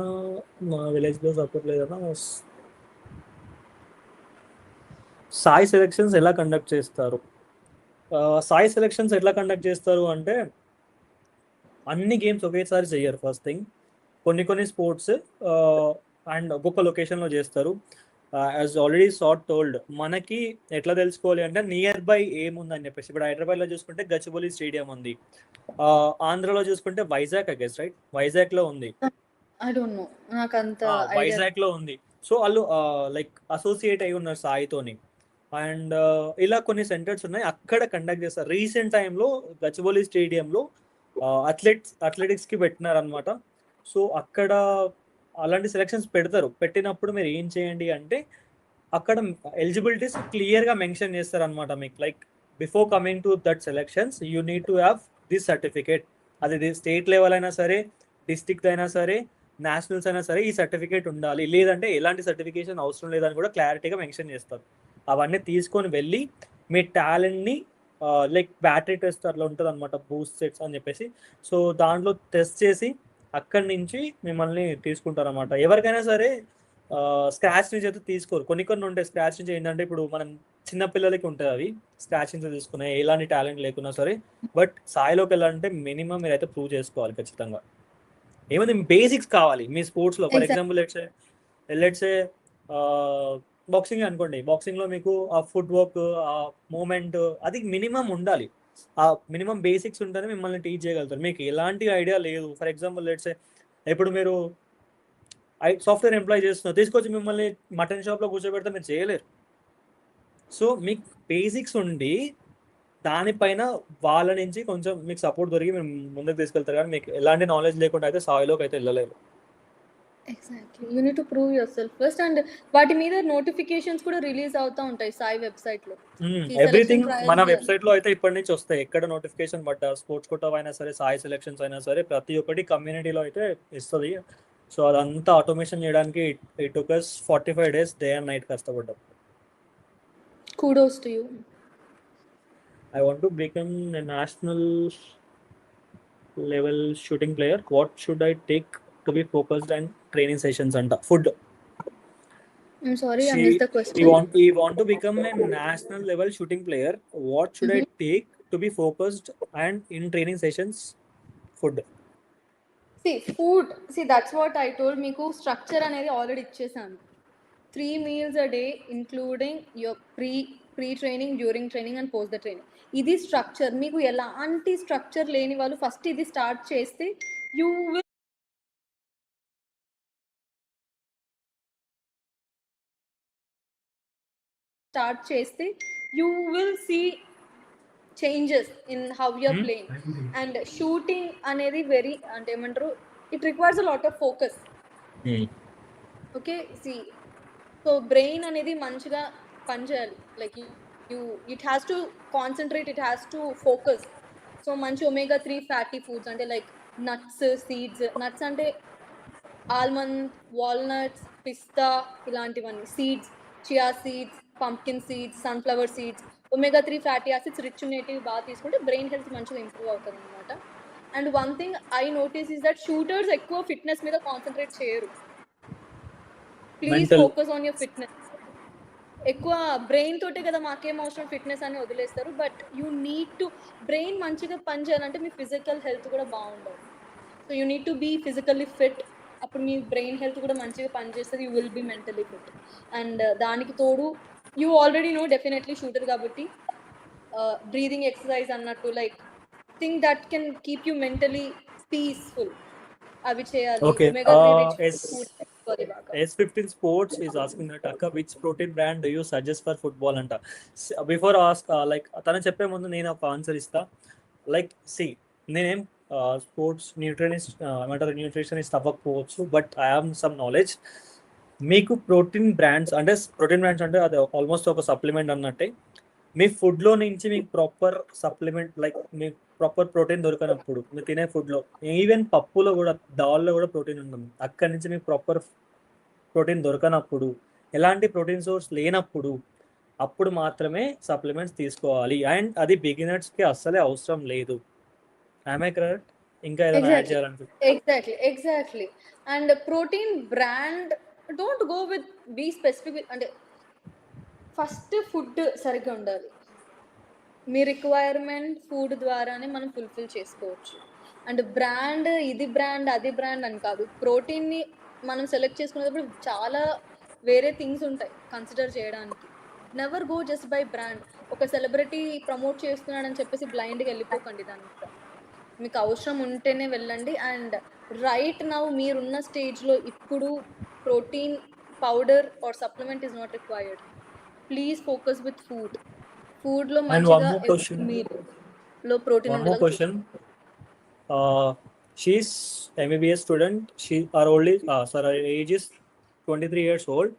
మా విలేజ్లో సపోర్ట్ లేదన్న. సాయి సెలెక్షన్స్ ఎలా కండక్ట్ చేస్తారు? సాయి సెలెక్షన్స్ ఎట్లా కండక్ట్ చేస్తారు అంటే, అన్ని గేమ్స్ ఒకేసారి చెయ్యరు. ఫస్ట్ థింగ్, కొన్ని స్పోర్ట్స్ అండ్ ఒక్కొక్క లొకేషన్లో చేస్తారు. యాజ్ ఆల్రెడీ సాట్ టోల్డ్, మనకి ఎట్లా తెలుసుకోవాలి అంటే నియర్ బై ఏముందని చెప్పేసి. ఇప్పుడు హైదరాబాద్లో చూసుకుంటే గచ్చిబౌలి స్టేడియం ఉంది. ఆంధ్రలో చూసుకుంటే వైజాగ్, ఐ గెస్ రైట్, వైజాగ్లో ఉంది. ఐ డోంట్ నో, నాకంత ఐడియా. వైజాగ్లో ఉంది. సో వాళ్ళు లైక్ అసోసియేట్ అయి ఉన్నారు సాయితోని. అండ్ ఇలా కొన్ని సెంటర్స్ ఉన్నాయి, అక్కడ కండక్ట్ చేస్తారు. రీసెంట్ టైంలో గచ్చిబౌలి స్టేడియంలో అథ్లెటిక్స్కి పెట్టినారు అనమాట. సో అక్కడ అలాంటి సెలెక్షన్స్ పెడతారు. పెట్టినప్పుడు మీరు ఏం చేయండి అంటే, అక్కడ ఎలిజిబిలిటీస్ క్లియర్గా మెన్షన్ చేస్తారు అనమాట మీకు. Like before coming to that selections you need to have this certificate. అది స్టేట్ లెవెల్ అయినా సరే, డిస్ట్రిక్ట్ అయినా సరే, నేషనల్స్ అయినా సరే, ఈ సర్టిఫికేట్ ఉండాలి. లేదంటే ఎలాంటి సర్టిఫికేషన్ అవసరం లేదని కూడా క్లారిటీగా మెన్షన్ చేస్తారు. అవన్నీ తీసుకొని వెళ్ళి మీ టాలెంట్ని లైక్ బ్యాటరీ టెస్ట్ అట్లా ఉంటుంది అనమాట, బూస్ట్ సెట్స్ అని చెప్పేసి. సో దాంట్లో టెస్ట్ చేసి అక్కడి నుంచి మిమ్మల్ని తీసుకుంటారు అనమాట. ఎవరికైనా సరే స్క్రాచ్ నుంచి అయితే తీసుకోరు. కొన్ని ఉంటాయి స్క్రాచ్ నుంచి. ఏంటంటే ఇప్పుడు మనం చిన్నపిల్లలకి ఉంటుంది అవి స్క్రాచ్ నుంచి తీసుకునే, ఎలాంటి టాలెంట్ లేకున్నా సరే. బట్ సాయిలోకి వెళ్ళాలంటే మినిమం మీరైతే ప్రూవ్ చేసుకోవాలి ఖచ్చితంగా. ఏమైంది, బేసిక్స్ కావాలి మీ స్పోర్ట్స్లో. ఫర్ ఎగ్జాంపుల్ లెట్సే బాక్సింగ్ అనుకోండి. బాక్సింగ్లో మీకు ఆ ఫుట్ వర్క్, ఆ మూమెంట్, అది మినిమం ఉండాలి. ఆ మినిమం బేసిక్స్ ఉంటేనే మిమ్మల్ని టీచ్ చేయగలుగుతారు. మీకు ఎలాంటి ఐడియా లేదు, ఫర్ ఎగ్జాంపుల్ లెట్సే ఇప్పుడు మీరు సాఫ్ట్వేర్ ఎంప్లాయ్ చేస్తున్నారు, తీసుకొచ్చి మిమ్మల్ని మటన్ షాప్లో కూర్చోబెడితే మీరు చేయలేరు. సో మీకు బేసిక్స్ ఉండి దానిపైన వాళ్ళ నుంచి కొంచెం మీకు సపోర్ట్ దొరికి మీరు ముందుకు తీసుకెళ్తారు. కానీ మీకు ఎలాంటి నాలెడ్జ్ లేకుండా అయితే సాయిలోకి అయితే వెళ్ళలేరు. Exactly, you need to prove your self first. And వాటి మీద నోటిఫికేషన్స్ కూడా రిలీజ్ అవుతూ ఉంటాయి సాయి వెబ్సైట్లో. ఎవ్రీథింగ్ మన వెబ్సైట్లో అయితే ఇప్పటి నుంచి వస్తాయి. ఎక్కడ నోటిఫికేషన్ పడ్డా, స్పోర్ట్స్ కోటా అయినా సరే, సాయి సెలెక్షన్స్ అయినా సరే, ప్రతి ఒక్కటి కమ్యూనిటీలో అయితే ఇస్తుంది. సో అదంతా ఆటోమేషన్ చేయడానికి it took us 45 days, day and night కష్టపడ్డాం. kudos to you. I want to become a national level shooting player. What should I take to be focused and training sessions and food? I'm sorry, I missed the question. We want to become a national level shooting player. What should I take to be focused and in training sessions? Food. See, that's what I told. మీకు structure అనేది already ఇచ్చేసాను. 3 meals a day including your pre training, during training and post the training. ఇది structure. మీకు ఎలాంటి structure లేని వాళ్ళు first ఇది start చేస్తే you will see changes in how your playing. And shooting అనేది వెరీ అంటే ఏమంటారు, it requires a lot of focus. Okay, see so brain అనేది మంచిగా పనిచేయాలి. Like it has to concentrate, it has to focus. So మంచి omega-3 fatty foods అంటే like nuts, seeds. Nuts అంటే almond, walnuts, పిస్తా ఇలాంటివన్నీ. Seeds, chia seeds, pumpkin seeds, sunflower seeds. omega-3 fatty acids rich ఉండేటివి బాగా తీసుకుంటే బ్రెయిన్ హెల్త్ మంచిగా improve అవుతుంది అనమాట. And one thing I notice is that shooters ఎక్కువ ఫిట్నెస్ మీద కాన్సన్ట్రేట్ చేయరు. Please focus on your fitness. ఎక్కువ బ్రెయిన్ తోటే కదా మాకేం అవసరం ఫిట్నెస్ అని వదిలేస్తారు. But you need to brain మంచిగా పని చేయాలంటే మీ ఫిజికల్ హెల్త్ కూడా బాగుండాలి. So you need to be physically fit. అప్పుడు మీ బ్రెయిన్ హెల్త్ కూడా మంచిగా పనిచేస్తుంది. You will be mentally fit. And దానికి తోడు you already know definitely shooter కాబట్టి బ్రీదింగ్ ఎక్సర్సైజ్ అన్నట్టు like thing that can keep you mentally peaceful అవి చేయాలి. Okay. omega-3 rich food. S15 Sports is asking that Akka, which protein brand do you suggest for football anta? Before ask like tana cheppe mundu nenu oka answer ista. Like see, నేనేం sports nutritionist ఏమంటారు nutritionist అవ్వకపోవచ్చు, but I have some knowledge. మీకు protein brands అంటే అది almost ఒక supplement అన్నట్టే. మీ ఫుడ్లో నుంచి మీకు ప్రాపర్ సప్లిమెంట్ లైక్ మీకు ప్రాపర్ ప్రోటీన్ దొరకనప్పుడు మీరు తినే ఫుడ్లో, ఈవెన్ పప్పులో కూడా, దాల్లో కూడా ప్రోటీన్ ఉంటుంది. అక్కడి నుంచి మీకు ప్రాపర్ ప్రోటీన్ దొరకనప్పుడు, ఎలాంటి ప్రోటీన్ సోర్స్ లేనప్పుడు, అప్పుడు మాత్రమే సప్లిమెంట్స్ తీసుకోవాలి. అండ్ అది బిగినర్స్కి అస్సలే అవసరం లేదు. ఆమె కరెక్ట్? ఇంకా ఏదైనా యాడ్ చేయాలనుకుంటే? Exactly. And protein brand don't go with be specific. అంటే ఫస్ట్ ఫుడ్ సరిగ్గా ఉండాలి. మీ రిక్వైర్మెంట్ ఫుడ్ ద్వారానే మనం ఫుల్ఫిల్ చేసుకోవచ్చు. అండ్ బ్రాండ్ ఇది బ్రాండ్ అది బ్రాండ్ అని కాదు. ప్రోటీన్ని మనం సెలెక్ట్ చేసుకునేటప్పుడు చాలా వేరే థింగ్స్ ఉంటాయి కన్సిడర్ చేయడానికి. Never go just by brand. ఒక సెలబ్రిటీ ప్రమోట్ చేస్తున్నాడని చెప్పేసి బ్లైండ్గా వెళ్ళిపోకండి దానికి. మీకు అవసరం ఉంటేనే వెళ్ళండి. అండ్ రైట్ నౌ మీరున్న స్టేజ్లో ఇప్పుడు protein powder are supplement is not required. Please focus with ఫుడ్లో And one మంచిగా more question. మీలో ప్రోటీన్ One more ఉండేలా question. She's MBBS student. Her age is 23 years old.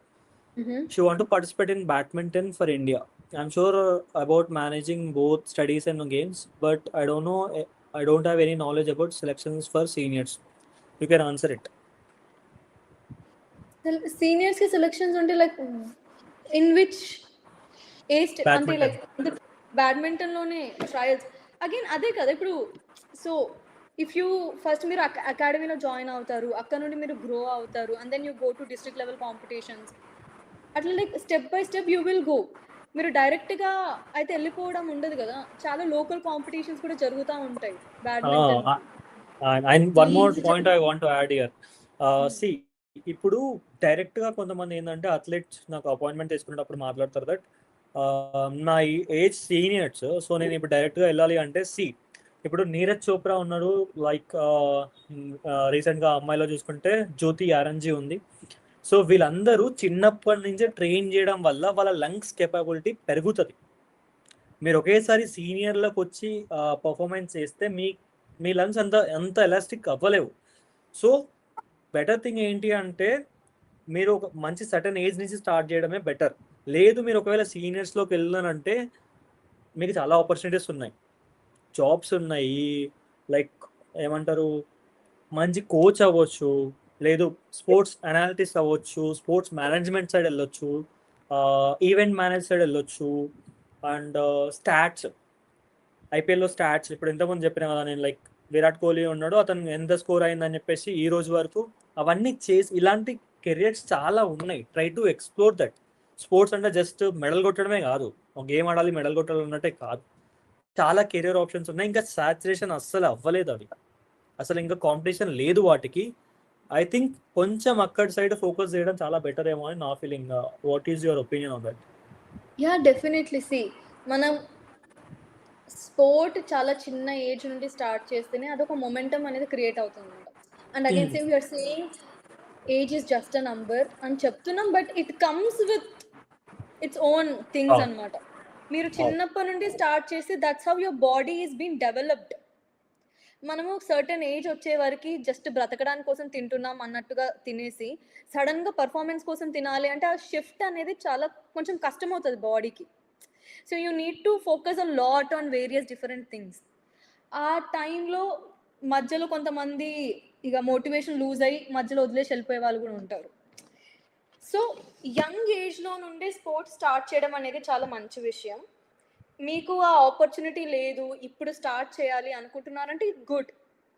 Mhm. She want to participate in badminton for India. I'm sure about managing both studies and games, but I don't know. I don't have any knowledge about selections for seniors. You can answer it. సీనియర్స్కి selections ఉంటే like in which age అంటే Badminton. Like బ్యాడ్మింటన్లోనే trials again అదే కదా ఇప్పుడు. So if you first మీరు అకాడమీలో join అవుతారు, అక్కడ నుండి మీరు గ్రో అవుతారు, and then you go to district level competitions. అట్లా like step by step you will go. మీరు డైరెక్ట్గా అయితే వెళ్ళిపోవడం ఉండదు కదా. చాలా లోకల్ కాంపిటీషన్స్ కూడా జరుగుతూ ఉంటాయి badminton. And one more point I want to add here. See, ఇప్పుడు డైరెక్ట్గా కొంతమంది ఏంటంటే అథ్లెట్స్ నాకు అపాయింట్మెంట్ తీసుకునేటప్పుడు మాట్లాడతారు దట్ నా ఏజ్ సీనియర్స్, సో నేను ఇప్పుడు డైరెక్ట్గా వెళ్ళాలి అంటే ఇప్పుడు నీరజ్ చోప్రా ఉన్నాడు, లైక్ రీసెంట్గా అమ్మాయిలో చూసుకుంటే జ్యోతి యారంజీ ఉంది. సో వీళ్ళందరూ చిన్నప్పటి నుంచే ట్రైన్ చేయడం వల్ల వాళ్ళ లంగ్స్ కెపాబిలిటీ పెరుగుతుంది. మీరు ఒకేసారి సీనియర్లకు వచ్చి పర్ఫార్మెన్స్ చేస్తే మీ లంగ్స్ అంత ఎలాస్టిక్ అవ్వలేవు. సో బెటర్ థింగ్ ఏంటి అంటే మీరు ఒక మంచి సర్టన్ ఏజ్ నుంచి స్టార్ట్ చేయడమే బెటర్. లేదు మీరు ఒకవేళ సీనియర్స్లోకి వెళ్ళానంటే మీకు చాలా ఆపర్చునిటీస్ ఉన్నాయి, జాబ్స్ ఉన్నాయి, లైక్ ఏమంటారు, మంచి కోచ్ అవ్వచ్చు, లేదు స్పోర్ట్స్ అనాలిటిస్ట్ అవ్వచ్చు, స్పోర్ట్స్ మేనేజ్మెంట్ సైడ్ వెళ్ళొచ్చు, ఈవెంట్ మేనేజ్ సైడ్ వెళ్ళొచ్చు. అండ్ స్టాట్స్, ఐపీఎల్లో స్టాట్స్ ఇప్పుడు ఎంతమంది చెప్పినా కదా నేను, లైక్ విరాట్ కోహ్లీ ఉన్నాడు, అతను ఎంత స్కోర్ అయిందని చెప్పేసి ఈ రోజు వరకు అవన్నీ చేసి ఇలాంటి కెరియర్స్ చాలా ఉన్నాయి. Try to explore that. Sports అంటే జస్ట్ మెడల్ కొట్టడమే కాదు, ఒక గేమ్ ఆడాలి మెడల్ కొట్టాలి అన్నట్టే కాదు, చాలా కెరియర్ ఆప్షన్స్ ఉన్నాయి. ఇంకా సాచురేషన్ అస్సలు అవ్వలేదు అవి, అసలు ఇంకా కాంపిటీషన్ లేదు వాటికి. ఐ థింక్ కొంచెం అక్కడి సైడ్ ఫోకస్ చేయడం చాలా బెటర్ ఏమో అని నా feeling. What is your opinion on that? Yeah definitely. మనం స్పోర్ట్ చాలా చిన్న ఏజ్ నుండి స్టార్ట్ చేస్తేనే అదొక మొమెంటం అనేది క్రియేట్ అవుతుంది. And again same you're saying age is just a number అని చెప్తున్నాం, but it comes with its own things అన్నమాట. మీరు చిన్నప్పటి నుండి స్టార్ట్ చేసి that's how your body is been developed. మనము సర్టెన్ ఏజ్ వచ్చే వరకు జస్ట్ బ్రతకడానికి కోసం తింటున్నాం అన్నట్టుగా తినేసి సడన్గా పర్ఫార్మెన్స్ కోసం తినాలి అంటే ఆ షిఫ్ట్ అనేది చాలా కొంచెం కష్టం అవుతుంది బాడీకి. So you need to focus a lot on various different things. ఆ టైంలో మధ్యలో కొంతమంది ఇక మోటివేషన్ లూజ్ అయ్యి మధ్యలో వదిలేసి వెళ్ళిపోయే వాళ్ళు కూడా ఉంటారు. సో యంగ్ ఏజ్లో నుండి స్పోర్ట్స్ స్టార్ట్ చేయడం అనేది చాలా మంచి విషయం. మీకు ఆ ఆపర్చునిటీ లేదు, ఇప్పుడు స్టార్ట్ చేయాలి అనుకుంటున్నారంటే గుడ్,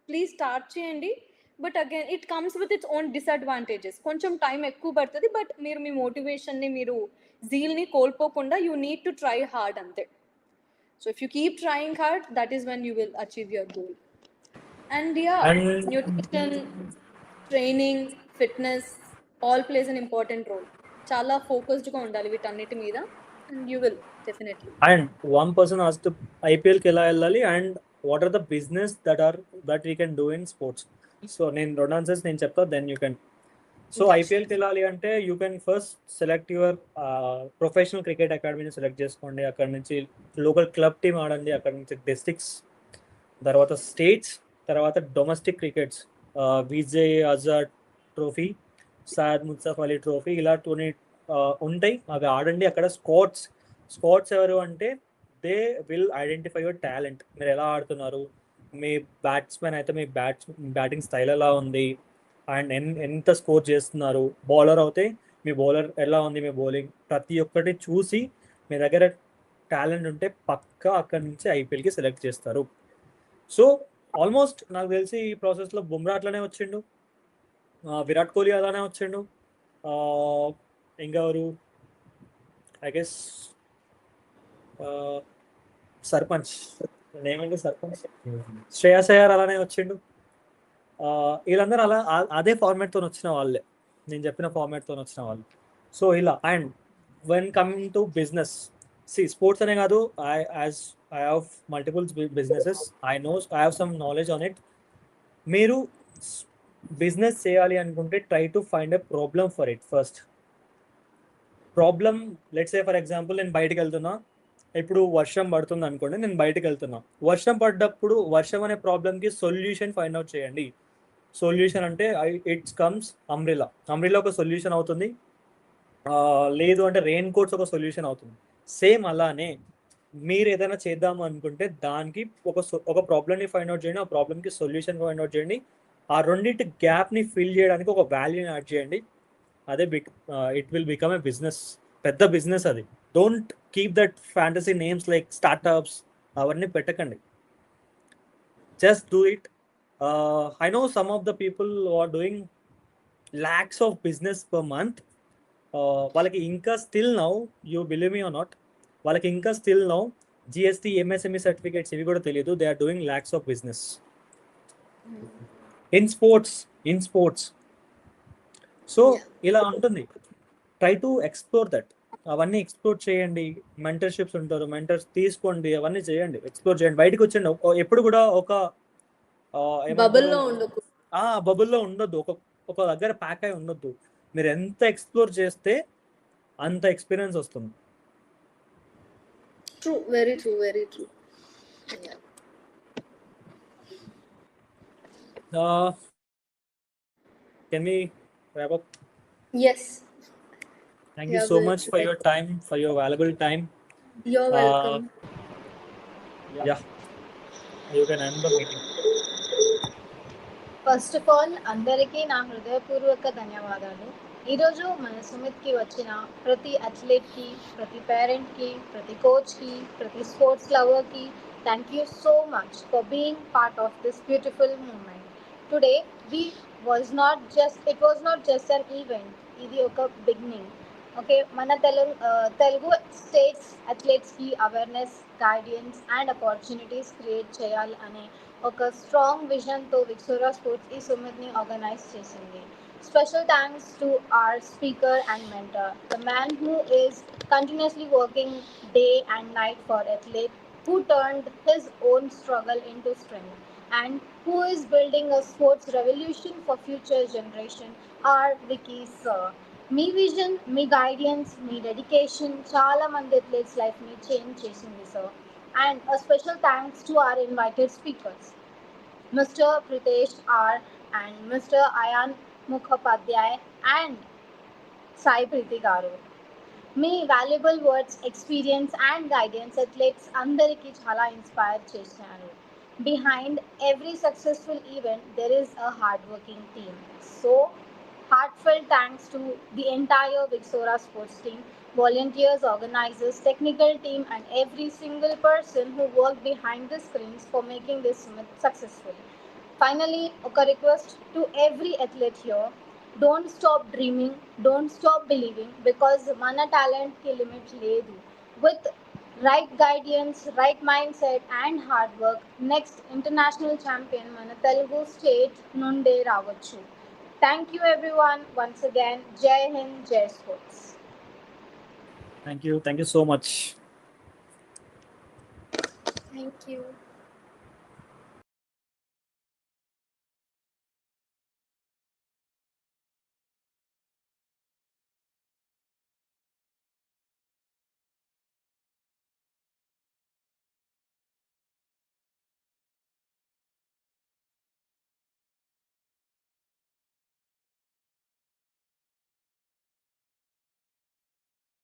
ప్లీజ్ స్టార్ట్ చేయండి. But again it comes with its own disadvantages. కొంచెం టైం ఎక్కువ పడుతుంది, బట్ మీరు మీ మోటివేషన్ని, మీరు జీల్ని కోల్పోకుండా you need to try hard అంతే. So if you keep trying hard, that is when you will achieve your goal. And nutrition, training, fitness all plays an important role. చాలా ఫోకస్డ్గా ఉండాలి వీటన్నిటి మీద, and you will definitely. And one person asked ఐపీఎల్కి ఎలా వెళ్ళాలి and what are the business that we can do in sports. So నేను రెండు answers నేను చెప్తా, దెన్ యూ కెన్. సో ఐపీఎల్కి వెళ్ళాలి అంటే you can first select your professional cricket అకాడమీని సెలెక్ట్ చేసుకోండి. అక్కడ నుంచి లోకల్ క్లబ్ టీమ్ ఆడండి, అక్కడ నుంచి డిస్ట్రిక్ట్స్, తర్వాత స్టేట్స్, తర్వాత domestic crickets, Vijay Hazare trophy, Syed Mustafa Ali trophy ఇలా కొన్ని ఉంటాయి, అవి ఆడండి. అక్కడ స్కోట్స్ ఎవరు అంటే they will identify your talent. మీరు ఎలా ఆడుతున్నారు, మీ బ్యాట్స్మెన్ అయితే మీ బ్యాటింగ్ స్టైల్ ఎలా ఉంది, అండ్ ఎంత స్కోర్ చేస్తున్నారు. బౌలర్ అయితే మీ బౌలర్ ఎలా ఉంది, మీ బౌలింగ్ ప్రతి ఒక్కటి చూసి మీ దగ్గర టాలెంట్ ఉంటే పక్కా అక్కడి నుంచి ఐపీఎల్కి సెలెక్ట్ చేస్తారు. సో ఆల్మోస్ట్ నాకు తెలిసి ఈ ప్రాసెస్లో బుమ్రా అట్లనే వచ్చిండు, విరాట్ కోహ్లీ అలానే వచ్చిండు, ఇంకెవరు ఐ గెస్ సర్పంచ్ నేమంటే సర్పంచ్ శ్రేయస్ అయ్యర్ అలానే వచ్చిండు. వీళ్ళందరూ అలా అదే ఫార్మాట్తో వచ్చిన వాళ్ళే, నేను చెప్పిన ఫార్మాట్తో వచ్చిన వాళ్ళు. సో ఇలా and when coming to business, sports అనే కాదు, I have multiple businesses, I have some knowledge on it. మీరు బిజినెస్ చేయాలి అనుకుంటే try to find a problem for it first. Problem let's say for example, నేను బయటకు వెళ్తున్నా, ఇప్పుడు వర్షం పడుతుంది అనుకోండి, నేను బయటకు వెళ్తున్నా, వర్షం పడ్డప్పుడు వర్షం అనే ప్రాబ్లమ్కి సొల్యూషన్ ఫైండ్ అవుట్ చేయండి. సొల్యూషన్ అంటే ఇట్స్ కమ్స్ అంబ్రెలా ఒక సొల్యూషన్ అవుతుంది, లేదు అంటే రెయిన్ కోట్స్ ఒక సొల్యూషన్ అవుతుంది. సేమ్ అలానే మీరు ఏదైనా చేద్దాము అనుకుంటే దానికి ఒక ప్రాబ్లమ్ని ఫైండ్ అవుట్ చేయండి, ఆ ప్రాబ్లమ్కి సొల్యూషన్ ఫైండ్ అవుట్ చేయండి, ఆ రెండింటి గ్యాప్ని ఫిల్ చేయడానికి ఒక వాల్యూని యాడ్ చేయండి. అదే it will become a business, పెద్ద బిజినెస్ అది. Don't keep that fantasy names like startups, అవన్నీ పెట్టకండి. Just do it. I know some of the people are doing lakhs of business per month. వాళ్ళకి ఇంకా still now, you believe me or not, వాళ్ళకి ఇంకా still now GST MSME certificates ఇవి కూడా తెలియదు. They are doing lakhs of business in sports. So ఇలా ఉంటుంది. Try to explore that, అవన్నీ ఎక్స్ప్లోర్ చేయండి. మెంటర్షిప్స్ ఉంటారు, మెంటర్స్ తీసుకోండి, అవన్నీ చేయండి, ఎక్స్ప్లోర్ చేయండి, బయటకు వచ్చండి. ఎప్పుడు కూడా ఒక బబుల్లో ఉండొద్దు, ఒక దగ్గర ప్యాక్ అయి ఉండొద్దు. మీరు ఎంత ఎక్స్ప్లోర్ చేస్తే అంత ఎక్స్పీరియన్స్ వస్తుంది. True, very true, very true. Can we wrap up? Yes. Thank you so much for your time, for your valuable time. You're welcome. Yeah, you can end the meeting. First of all అందరికీ నా హృదయపూర్వక ధన్యవాదాలు. ఈరోజు మన సుమిత్కి వచ్చిన ప్రతి అథ్లెట్కి, ప్రతి పేరెంట్కి, ప్రతి కోచ్కి, ప్రతి స్పోర్ట్స్ లవర్కి thank you so much for being part of this beautiful moment. Today it was not just an event, ఇది ఒక బిగినింగ్. ఓకే, మన తెలుగు స్టేట్స్ అథ్లెట్స్కి awareness, guidance and opportunities create చేయాలి అనే ఒక స్ట్రాంగ్ విజన్తో విక్సోరా స్పోర్ట్స్ ఈ సుమిత్ని ఆర్గనైజ్ చేసింది. Special thanks to our speaker and mentor, the man who is continuously working day and night for athletes, who turned his own struggle into strength, and who is building a sports revolution for future generation, our Vicky sir. Me vision, me guidance, me dedication చాలా మంది athletes లైఫ్ని change చేసింది sir. And a special thanks to our invited speakers, Mr. Pritesh R. and Mr. Ayan Mukhopadhyay and Sai Preeti Garu. Me valuable words, experience and guidance athletes అందరికీ చాలా inspire చేశారు. Behind every successful event there is a hard working team. So heartfelt thanks to the entire Viksora sports team, volunteers, organizers, technical team and every single person who worked behind the screens for making this summit successful. Finally, a request to every athlete here, don't stop dreaming, don't stop believing, because mana talent ki limit ledu. With right guidance, right mindset and hard work, next international champion mana Telugu state nunde ravachu. Thank you everyone once again. Jai Hind, Jai Sports. Thank you so much. Thank you.